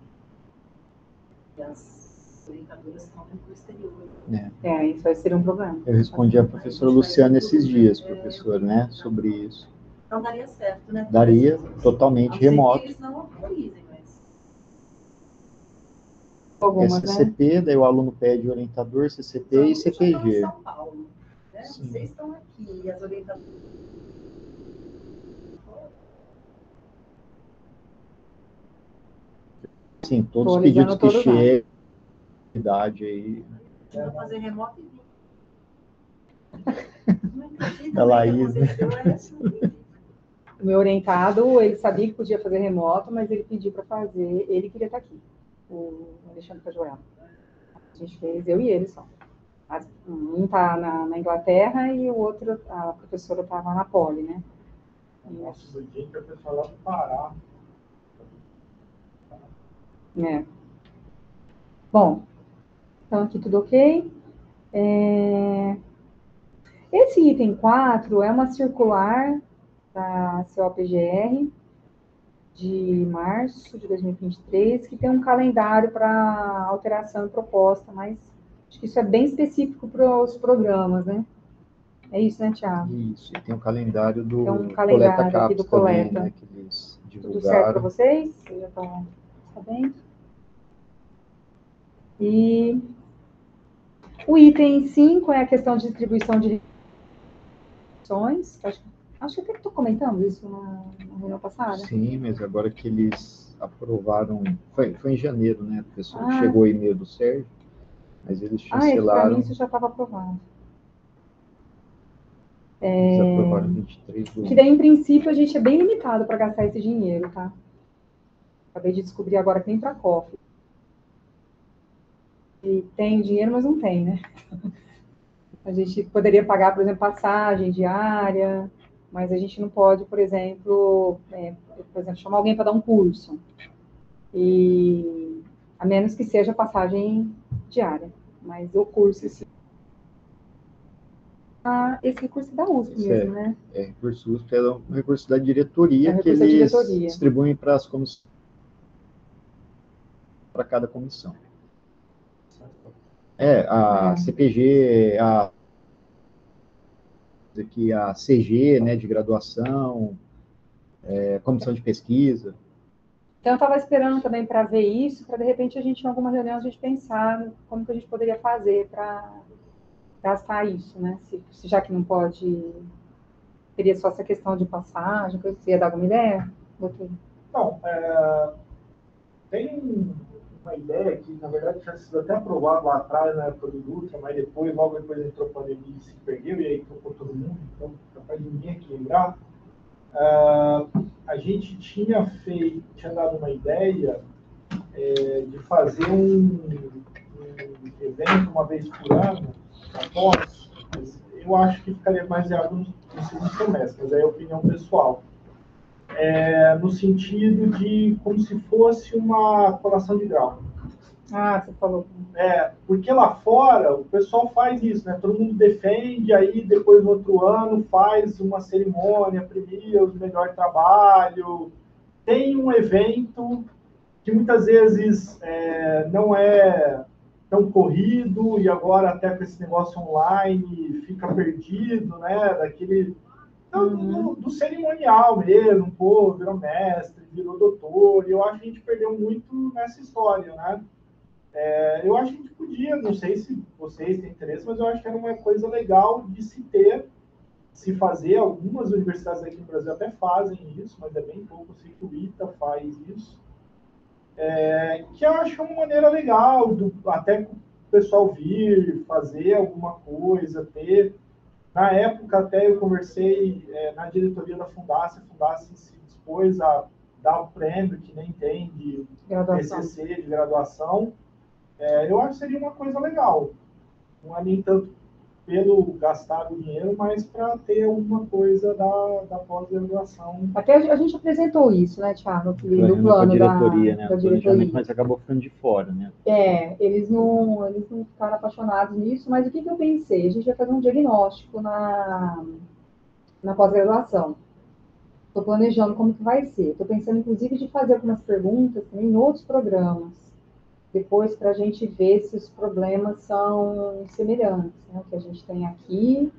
E as orientadoras estão indo para o exterior. Isso vai ser um problema. Eu respondi à professora Luciana esses dias, professor, né, sobre isso. Então daria certo, né? Daria, totalmente remoto. Eles não autorizem, mas... SCP, né? daí o aluno pede orientador, CCP e CPG. São Paulo, né? Vocês estão aqui, e as orientadoras... Sim, todos os pedidos que chegam, idade aí. Vou fazer remoto e Da Laís, né? O meu orientado, ele sabia que podia fazer remoto, mas ele pediu para fazer, ele queria estar aqui, o Alexandre Cajuela. A gente fez, eu e ele só. Um está na Inglaterra e o outro, a professora estava na Poli, né? Nossa, do dia que a pessoa lá do Pará. É. Bom, então aqui tudo ok. Esse item 4 é uma circular da COPGR de março de 2023, que tem um calendário para alteração e proposta, mas acho que isso é bem específico para os programas, né? É isso, né, Thiago? Isso, e tem o calendário do Tem um Coleta calendário aqui CAPES do também, Coleta. né, que eles Tudo certo para divulgaram. vocês? Vocês já estão sabendo? E o item 5 é a questão de distribuição de lições. Acho que até que estou comentando isso na reunião passada. Sim, mas agora que eles aprovaram, foi em janeiro, né, pessoal? Ah. Chegou o e-mail do Sérgio, mas eles É que para mim chancelaram, isso já estava aprovado. eles aprovaram 23 do Que daí, em princípio, a gente é bem limitado para gastar esse dinheiro, tá? Acabei de descobrir agora que nem para cofre. E tem dinheiro, mas não tem, né? A gente poderia pagar, por exemplo, passagem diária, mas a gente não pode, por exemplo, chamar alguém para dar um curso. E a menos que seja passagem diária. Mas o curso, esse recurso é da USP mesmo, né? É recurso USP, é um recurso da diretoria que recurso da eles diretoria. distribuem para as comissões, para cada comissão. A CPG, a CG, né, de graduação, comissão de pesquisa. Então, eu estava esperando também para ver isso, para de repente a gente, em alguma reunião, a gente pensar como que a gente poderia fazer para gastar isso, né? Se já que não pode, teria só essa questão de passagem, você ia dar alguma ideia, doutor? Não, tem uma ideia que, na verdade, tinha sido até aprovado lá atrás, na época do Dutra, mas depois, logo depois entrou a pandemia e se perdeu, e aí tocou todo mundo, então, capaz de ninguém aqui lembrar. A gente tinha dado uma ideia de fazer um evento uma vez por ano, após, eu acho que ficaria mais viável no segundo semestre, mas é a opinião pessoal. No sentido de como se fosse uma colação de grau. Ah, você falou. Porque lá fora o pessoal faz isso, né? Todo mundo defende, aí depois no outro ano faz uma cerimônia, premia os melhores trabalhos. Tem um evento que muitas vezes não é tão corrido e agora até com esse negócio online fica perdido, né? Do cerimonial mesmo, pô, virou mestre, virou doutor, e eu acho que a gente perdeu muito nessa história, né? Eu acho que a gente podia, não sei se vocês têm interesse, mas eu acho que era uma coisa legal de se fazer. Algumas universidades aqui no Brasil até fazem isso, mas é bem pouco. Eu sei que o ITA faz isso. Que eu acho uma maneira legal, até o pessoal vir, fazer alguma coisa, ter. Na época, até eu conversei na diretoria da Fundace, a Fundace se dispôs a dar o prêmio, que nem tem, de TCC, de graduação. Eu acho que seria uma coisa legal. Não é nem tanto pelo gastar o dinheiro, mas para ter alguma coisa da pós-graduação. Até a gente apresentou isso, né, Thiago? No plano diretoria, da diretoria. Mas acabou ficando de fora, né? Eles não ficaram apaixonados nisso, mas o que eu pensei? A gente vai fazer um diagnóstico na pós-graduação. Estou planejando como que vai ser. Estou pensando, inclusive, de fazer algumas perguntas também em outros programas. Depois, para a gente ver se os problemas são semelhantes, né? O que a gente tem aqui.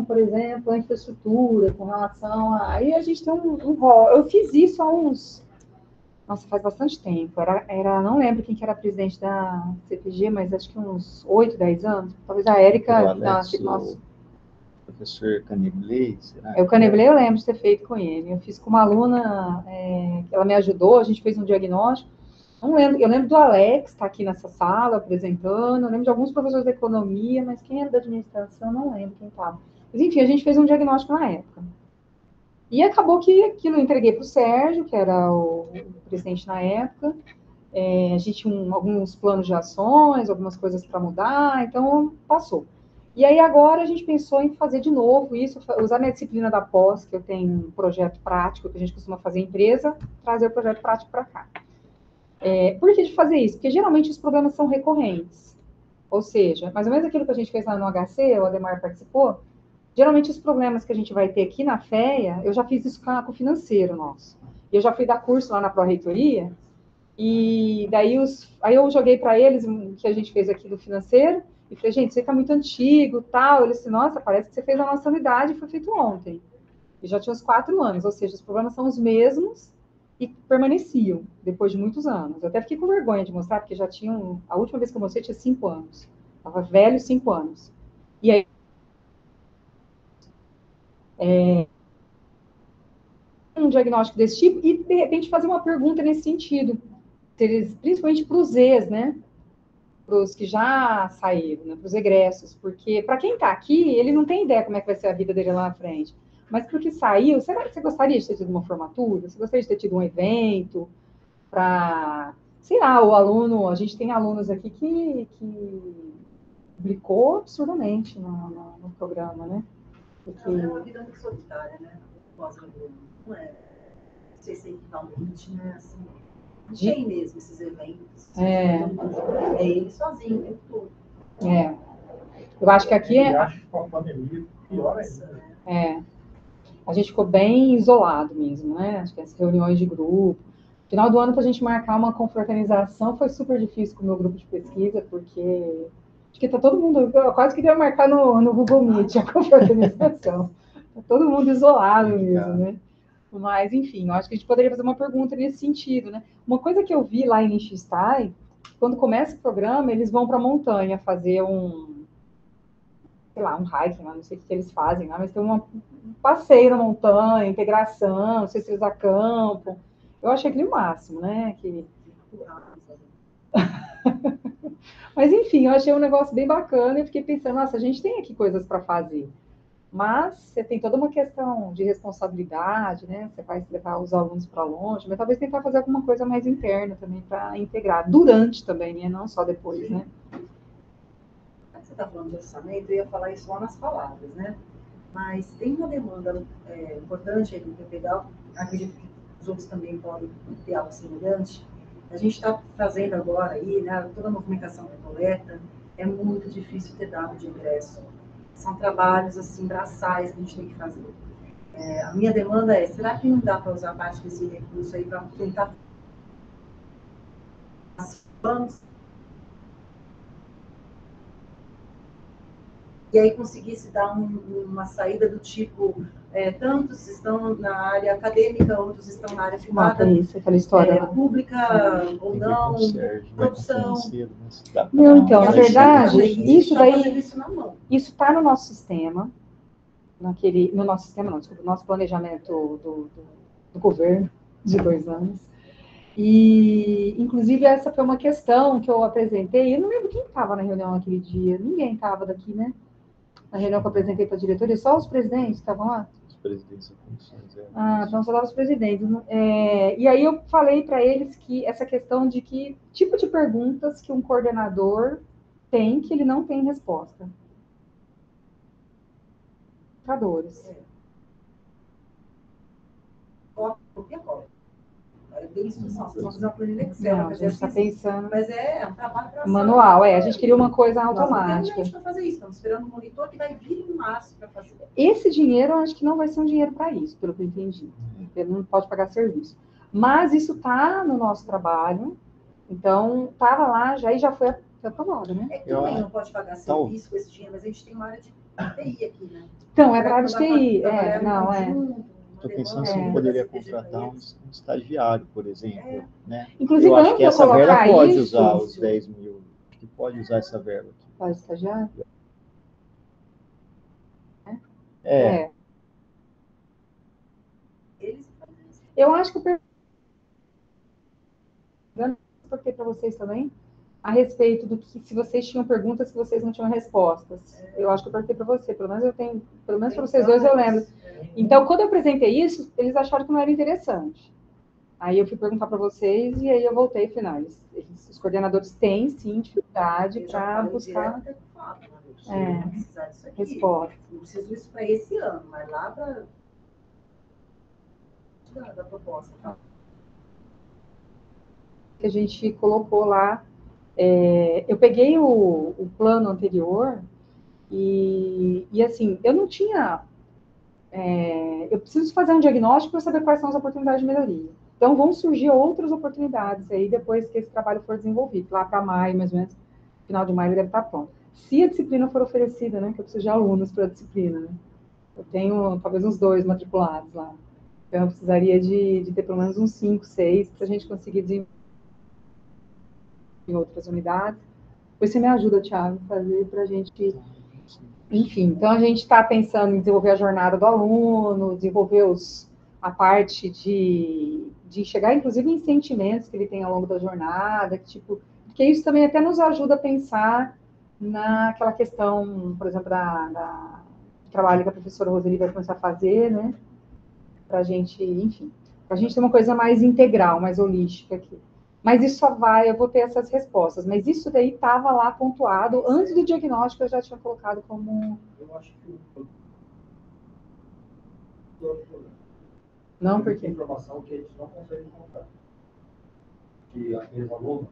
Por exemplo, a infraestrutura, com relação a... Aí a gente tem um rol. Eu fiz isso há uns... Nossa, faz bastante tempo. Não lembro quem que era presidente da CPG, mas acho que uns 8, 10 anos. Talvez a Érica... Professor Caneblé, será? O Caneblé eu lembro de ter feito com ele. Eu fiz com uma aluna, que ela me ajudou, a gente fez um diagnóstico. Não lembro, eu lembro do Alex, está aqui nessa sala apresentando, eu lembro de alguns professores da economia, mas quem era da administração, não lembro quem estava. Mas enfim, a gente fez um diagnóstico na época. E acabou que aquilo eu entreguei para o Sérgio, que era o presidente na época. A gente tinha alguns planos de ações, algumas coisas para mudar, então passou. E aí agora a gente pensou em fazer de novo isso, usar minha disciplina da pós, que eu tenho um projeto prático que a gente costuma fazer em empresa, trazer o projeto prático para cá. Por que de fazer isso? Porque geralmente os problemas são recorrentes. Ou seja, mais ou menos aquilo que a gente fez lá no HC, o Ademar participou, geralmente os problemas que a gente vai ter aqui na FEA, eu já fiz isso com o financeiro nosso. Eu já fui dar curso lá na Pró-Reitoria, e daí aí eu joguei para eles o que a gente fez aqui do financeiro, e falei, gente, isso aí tá muito antigo, tal. Eles disseram, nossa, parece que você fez a nossa unidade e foi feito ontem. E já tinha uns 4 anos, ou seja, os problemas são os mesmos e permaneciam depois de muitos anos. Eu até fiquei com vergonha de mostrar, porque já tinham, a última vez que eu mostrei tinha 5 anos. Estava velho, 5 anos. E aí, um diagnóstico desse tipo e, de repente, fazer uma pergunta nesse sentido. Principalmente para os ex, né? Para os que já saíram, né? Para os egressos. Porque, para quem está aqui, ele não tem ideia como é que vai ser a vida dele lá na frente. Mas para o que saiu, você gostaria de ter tido uma formatura? Você gostaria de ter tido um evento para... Sei lá, o aluno... A gente tem alunos aqui que publicou absurdamente no programa, né? Porque... É uma vida muito solitária, né? Pós-aluno. Não sei se é equivalente, né? Assim, não tem mesmo esses eventos. É ele sozinho o tempo todo. Eu acho que aqui Eu acho que com a pandemia pior ainda. A gente ficou bem isolado mesmo, né? Acho que as reuniões de grupo. Final do ano, para a gente marcar uma confraternização, foi super difícil com o meu grupo de pesquisa, porque acho que tá todo mundo. Eu quase queria marcar no Google Meet a confraternização. Tá todo mundo isolado mesmo, né? Mas, enfim, eu acho que a gente poderia fazer uma pergunta nesse sentido, né? Uma coisa que eu vi lá em Liechtenstein, quando começa o programa, eles vão para a montanha fazer sei lá, um hiking, não sei o que eles fazem lá, mas tem um passeio na montanha, integração, não sei se eles acampam. Eu achei aquele o máximo, né? Mas, enfim, eu achei um negócio bem bacana e fiquei pensando, nossa, a gente tem aqui coisas para fazer. Mas você tem toda uma questão de responsabilidade, né? Você vai levar os alunos para longe, mas talvez tentar fazer alguma coisa mais interna também para integrar, durante também, né? Não só depois, né? Você está falando de orçamento, eu ia falar isso lá nas palavras, né? Mas tem uma demanda importante aí do PPDAL, acredito que os outros também podem ter algo semelhante. A gente está fazendo agora aí, né? Toda a movimentação da coleta, é muito difícil ter dado de ingresso. São trabalhos, assim, braçais que a gente tem que fazer. A minha demanda é, será que não dá para usar parte desse recurso aí para tentar... Vamos... E aí conseguisse dar uma saída do tipo, tantos estão na área acadêmica, outros estão na área privada, aquela história, pública ou não, produção. Não, então, na verdade, isso está no nosso sistema, no nosso sistema, não, desculpa, no nosso planejamento do governo de 2 anos. E, inclusive, essa foi uma questão que eu apresentei. Eu não lembro quem estava na reunião naquele dia, ninguém estava daqui, né? Na reunião que eu apresentei para a diretoria, só os presidentes estavam lá? Os presidentes e comissões. Então só lá os presidentes. E aí eu falei para eles que essa questão de que tipo de perguntas que um coordenador tem que ele não tem resposta. Educadores. É bem instrução, vocês vão fazer uma planilha Excel. Não, a gente está pensando... Mas é um trabalho para... Manual, a gente queria uma coisa automática. Nós não para fazer isso, estamos esperando um monitor que vai vir em março para fazer. Esse dinheiro, eu acho que não vai ser um dinheiro para isso, pelo que eu entendi. Ele não pode pagar serviço. Mas isso está no nosso trabalho, então estava lá já e já foi aprovado, né? É que também não pode pagar serviço com esse dinheiro, mas a gente tem uma área de TI aqui, né? Então, é para a área de TI, Estou pensando se eu poderia contratar um estagiário, por exemplo. Né? Inclusive, eu acho que essa verba pode isso, usar os 10 mil. Acho que pode usar essa verba. Pode estagiário? Eu acho que eu perguntei para vocês também a respeito do que, se vocês tinham perguntas que vocês não tinham respostas. Eu acho que eu perguntei para você, pelo menos para vocês dois eu lembro. Então, quando eu apresentei isso, eles acharam que não era interessante. Aí eu fui perguntar para vocês e aí eu voltei e falei, os coordenadores têm, sim, dificuldade para buscar... Vou precisar disso aqui. Resposta. Não preciso isso para esse ano, mas lá para da proposta. Tá? Que a gente colocou lá. Eu peguei o plano anterior e assim, eu não tinha. Eu preciso fazer um diagnóstico para saber quais são as oportunidades de melhoria. Então, vão surgir outras oportunidades aí depois que esse trabalho for desenvolvido. Lá para maio, mais ou menos, final de maio, ele deve estar pronto. Se a disciplina for oferecida, né, que eu preciso de alunos para a disciplina, né? Eu tenho talvez uns 2 matriculados lá. Então, eu precisaria de ter pelo menos uns 5, 6, para a gente conseguir desenvolver em outras unidades. Depois você me ajuda, Thiago, a fazer para a gente... Enfim, então a gente está pensando em desenvolver a jornada do aluno, desenvolver a parte de chegar, inclusive, em sentimentos que ele tem ao longo da jornada, porque isso também até nos ajuda a pensar naquela questão, por exemplo, do trabalho que a professora Roseli vai começar a fazer, né? Para a gente, enfim, para a gente ter uma coisa mais integral, mais holística aqui. Mas isso só eu vou ter essas respostas. Mas isso daí estava lá pontuado, antes do diagnóstico eu já tinha colocado como... Eu acho que Não, por quê? Tem informação que a gente não consegue encontrar. Que aqueles alunos...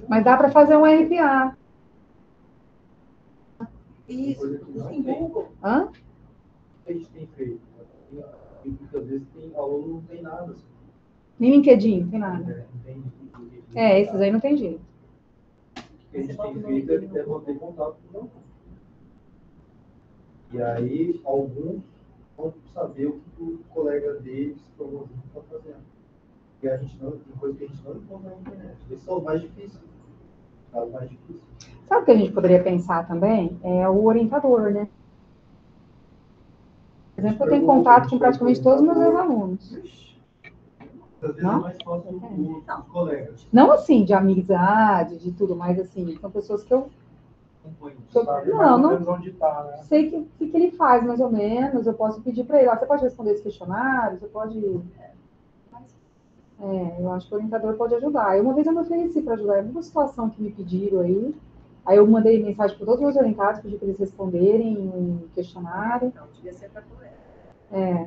Mas dá para fazer um RPA. Isso, em Google. Hã? A gente tem feito. E muitas vezes tem aluno não tem nada. Assim. Nem LinkedIn, não tem nada. Esses aí não tem jeito. O que a gente tem feito é manter contato com os alunos. E aí, alguns vão saber o que o colega deles, promovido, está fazendo. E a gente não, tem coisa que a gente não encontra na internet. Esses são os mais difíceis. Os mais difíceis. Sabe o que a gente poderia pensar também? É o orientador, né? Por exemplo, eu tenho contato com praticamente todos os meus ex-alunos. Às vezes é mais fácil os colegas. Não assim, de amizade, de tudo, mas assim, são pessoas que eu não onde tá, né? sei o que ele faz, mais ou menos. Eu posso pedir para ele, você pode responder esse questionário, você pode... eu acho que o orientador pode ajudar. Uma vez eu me ofereci para ajudar em uma situação que me pediram aí eu mandei mensagem para todos os meus orientados, pedi para eles responderem um questionário. Então, devia ser para colega.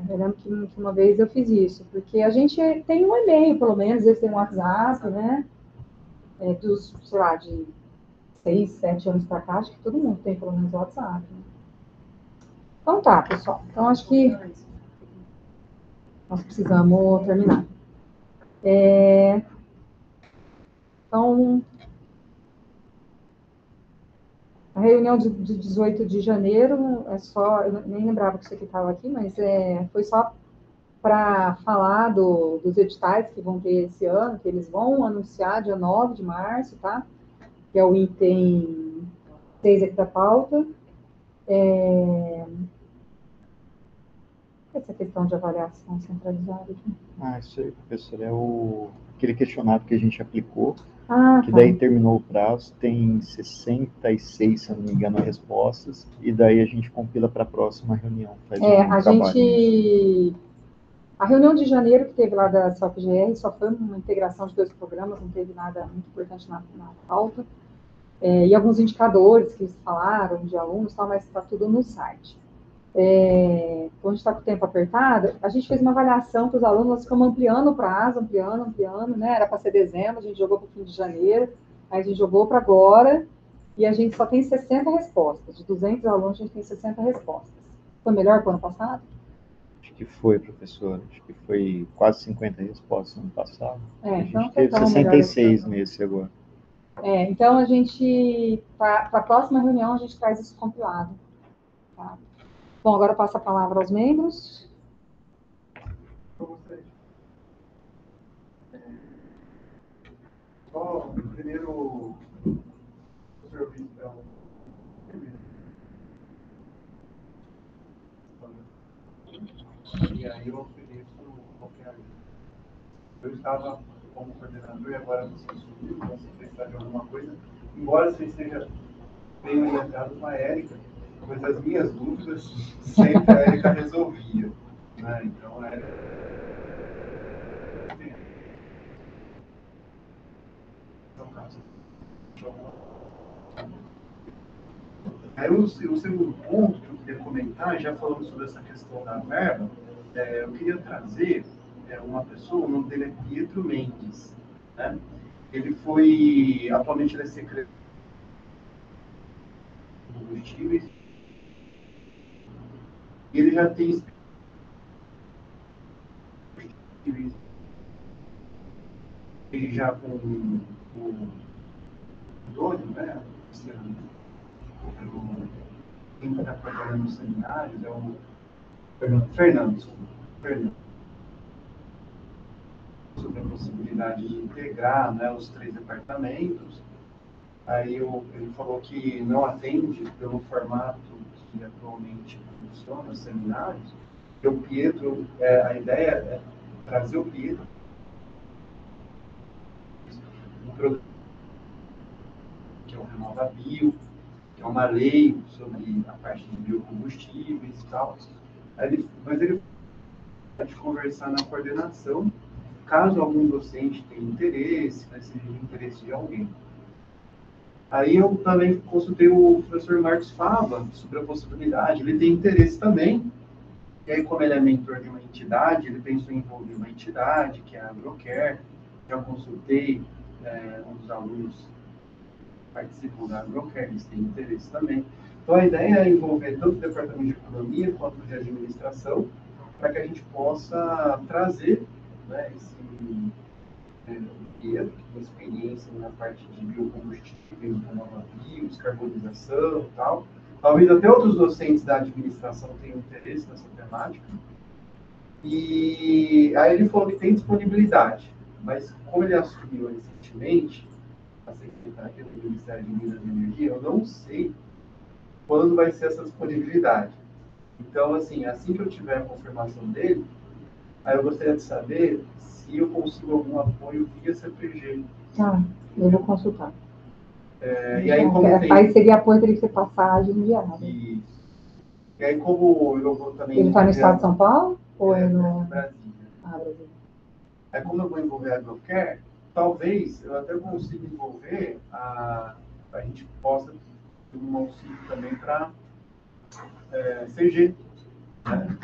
Eu lembro que uma vez eu fiz isso, porque a gente tem um e-mail, pelo menos, eles têm um WhatsApp, né? Dos, sei lá, de 6, 7 anos para cá, acho que todo mundo tem pelo menos WhatsApp. Né? Então tá, pessoal. Então acho que nós precisamos terminar. Então, a reunião de 18 de janeiro eu nem lembrava que isso aqui estava aqui, mas foi só para falar dos editais que vão ter esse ano, que eles vão anunciar dia 9 de março, tá? Que é o item 6 aqui da pauta. Essa questão de avaliação centralizada aqui. Isso aí, professor, aquele questionário que a gente aplicou, que tá. daí terminou o prazo, tem 66, se eu não me engano, respostas, e daí a gente compila para a próxima reunião. A reunião de janeiro que teve lá da SOFGR só foi uma integração de 2 programas, não teve nada muito importante na pauta. E alguns indicadores que eles falaram de alunos, tal, mas está tudo no site. Quando a gente está com o tempo apertado, a gente fez uma avaliação para os alunos, nós ficamos ampliando o prazo, ampliando, né? Era para ser dezembro, a gente jogou para o fim de janeiro, aí a gente jogou para agora, e a gente só tem 60 respostas. De 200 alunos, a gente tem 60 respostas. Foi melhor que o ano passado? Acho que foi, professor. Acho que foi quase 50 respostas no ano passado. A Então gente teve 66 nesse agora. Então, a gente, para a próxima reunião, a gente traz isso compilado. Tá? Bom, agora eu passo a palavra aos membros. Primeiro, o senhor vice-presidente. E aí eu ofereço qualquer ajuda. Eu estava como coordenador e agora você subiu, então se precisar de alguma coisa, embora você esteja bem orientado com a Érica, mas as minhas dúvidas sempre a Érica resolvia. Né? Então, a Érica... Aí o segundo ponto que eu queria comentar, já falando sobre essa questão da verba, eu queria trazer uma pessoa, o nome dele é Pietro Mendes, né? Atualmente ele é secretário de combustíveis, e ele já tem experiência já com o Antônio, né? Quem está trabalhando nos seminários é o Fernando, sobre a possibilidade de integrar, né, os 3 departamentos. Aí ele falou que não atende pelo formato que atualmente funciona os seminários. E o Pietro, a ideia é trazer o Pietro um programa que é o RenovaBio, que é uma lei sobre a parte de biocombustíveis e tal. Mas ele pode conversar na coordenação, caso algum docente tenha interesse, né, seja de interesse de alguém. Aí eu também consultei o professor Marcos Fava sobre a possibilidade, ele tem interesse também, e aí como ele é mentor de uma entidade, ele pensou em envolver uma entidade, que é a AgroCare. Já consultei um dos alunos que participam da AgroCare, eles têm interesse também. Então a ideia é envolver tanto o departamento de economia quanto de administração, para que a gente possa trazer, né, esse Pietro, que tem experiência na parte de biocombustíveis, renováveis, descarbonização e tal. Talvez até outros docentes da administração tenham interesse nessa temática. E aí ele falou que tem disponibilidade, mas como ele assumiu recentemente a secretaria do Ministério de Minas e Energia, eu não sei quando vai ser essa disponibilidade. Então, assim que eu tiver a confirmação dele, aí eu gostaria de saber se eu consigo algum apoio via CPG. Eu vou consultar. E aí, aí seria apoio, teria que ser passagem diária. E aí, como eu vou também... Ele está no estado de São Paulo? Ou é no Brasília? Brasília. Aí, como eu vou envolver a AgroCare, talvez eu até consiga envolver a gente possa ter um auxílio também para CG. Né?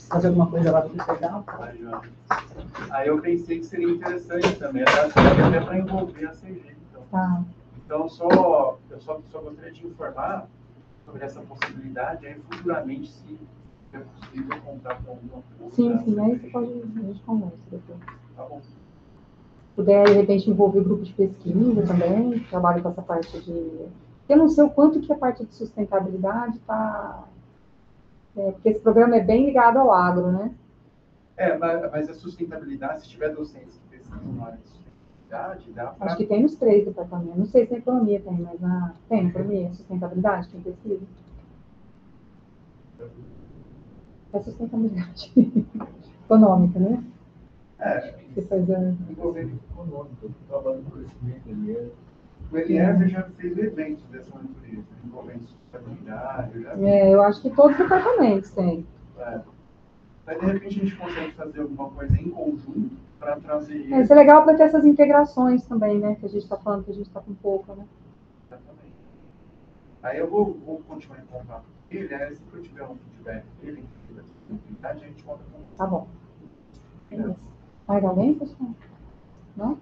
Fazer alguma coisa lá para pegar. Aí eu pensei que seria interessante também, até para envolver a CG. Então, então eu só gostaria de informar sobre essa possibilidade, aí futuramente, se é possível contar com alguma coisa. Sim, aí você pode, a gente conversa depois. Tá bom. Puder, de repente, envolver grupo de pesquisa também, trabalho com essa parte de... Eu não sei o quanto que a parte de sustentabilidade está... porque esse programa é bem ligado ao agro, né? Mas a sustentabilidade, se tiver docentes que pesquisam na área de sustentabilidade, dá para... Acho que tem nos 3 departamentos. Não sei se na economia tem, mas tem economia, sustentabilidade, quem pesquisa. É sustentabilidade econômica, né? Envolvendo econômico, trabalhando no crescimento, o Eliezer já fez eventos dessa natureza, envolvendo sustentabilidade. Eu acho que todos os departamentos têm. Mas, de repente, a gente consegue fazer alguma coisa em conjunto para trazer... Isso é legal para ter essas integrações também, né? Que a gente está falando, que a gente está com pouco, né? Exatamente. Aí eu vou continuar em contato com ele, aí se eu tiver um feedback dele, a gente conta com ele. Tá bom. Mais alguém, pessoal? Não?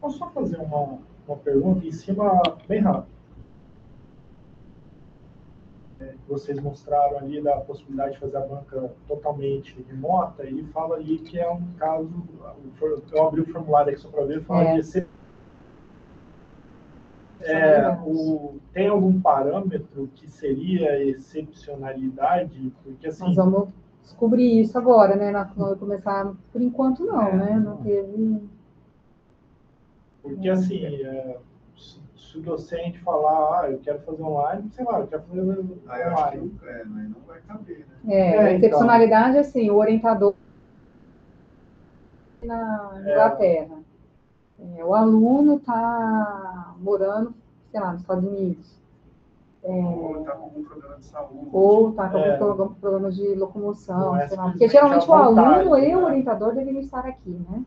Posso só fazer uma pergunta em cima, bem rápido? Vocês mostraram ali da possibilidade de fazer a banca totalmente remota, e fala ali que é um caso, eu abri o formulário aqui só para ver, fala de tem algum parâmetro que seria excepcionalidade? Porque assim... Nós vamos descobrir isso agora, né? Nós vamos começar, por enquanto não, né? Não teve... Porque assim, se o docente falar, eu quero fazer online, sei lá, eu quero fazer online. Eu acho que não vai caber, né? A excepcionalidade, assim, o orientador na Inglaterra. O aluno está morando, sei lá, nos Estados Unidos. Ou está com algum problema de saúde. Ou está com algum problema de locomoção, sei lá. Porque simplesmente geralmente o aluno e né? o orientador deveriam estar aqui, né?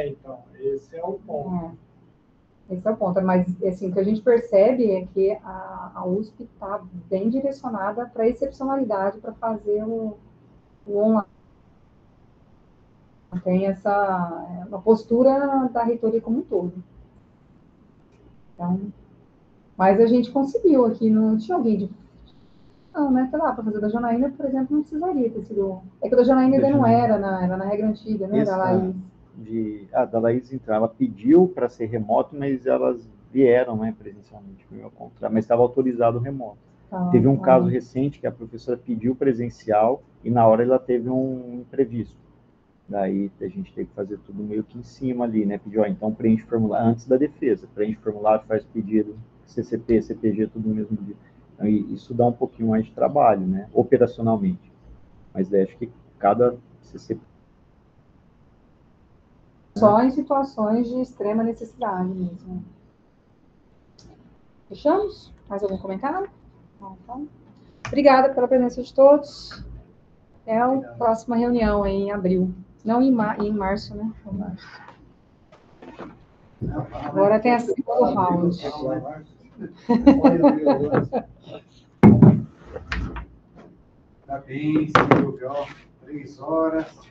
Então, esse é o ponto. Esse é o ponto. Mas, assim, o que a gente percebe é que a USP está bem direcionada para excepcionalidade, para fazer o online. Tem uma postura da reitoria como um todo. Então, mas a gente conseguiu aqui, não tinha alguém de... Não, né? Sei lá, para fazer da Janaína, por exemplo, não precisaria ter sido... É que o da Janaína ainda não era na regra antiga, né? Da Laís. Da Laís entrar. Ela pediu para ser remoto, mas elas vieram, né, presencialmente, foi ao contrário, mas estava autorizado o remoto. Teve um caso recente que a professora pediu presencial e na hora ela teve um imprevisto. Daí a gente teve que fazer tudo meio que em cima ali, né? Pediu, então preenche formulário antes da defesa, preenche formulário, faz pedido, CCP, CPG, tudo no mesmo dia. Então, isso dá um pouquinho mais de trabalho, né? Operacionalmente. Mas daí acho que cada CCP... Só em situações de extrema necessidade mesmo. Fechamos? Mais algum comentário? Então, obrigada pela presença de todos. Até a próxima reunião em abril. Não em março, né? Em março. Agora tem a segunda round. Parabéns, 3 horas.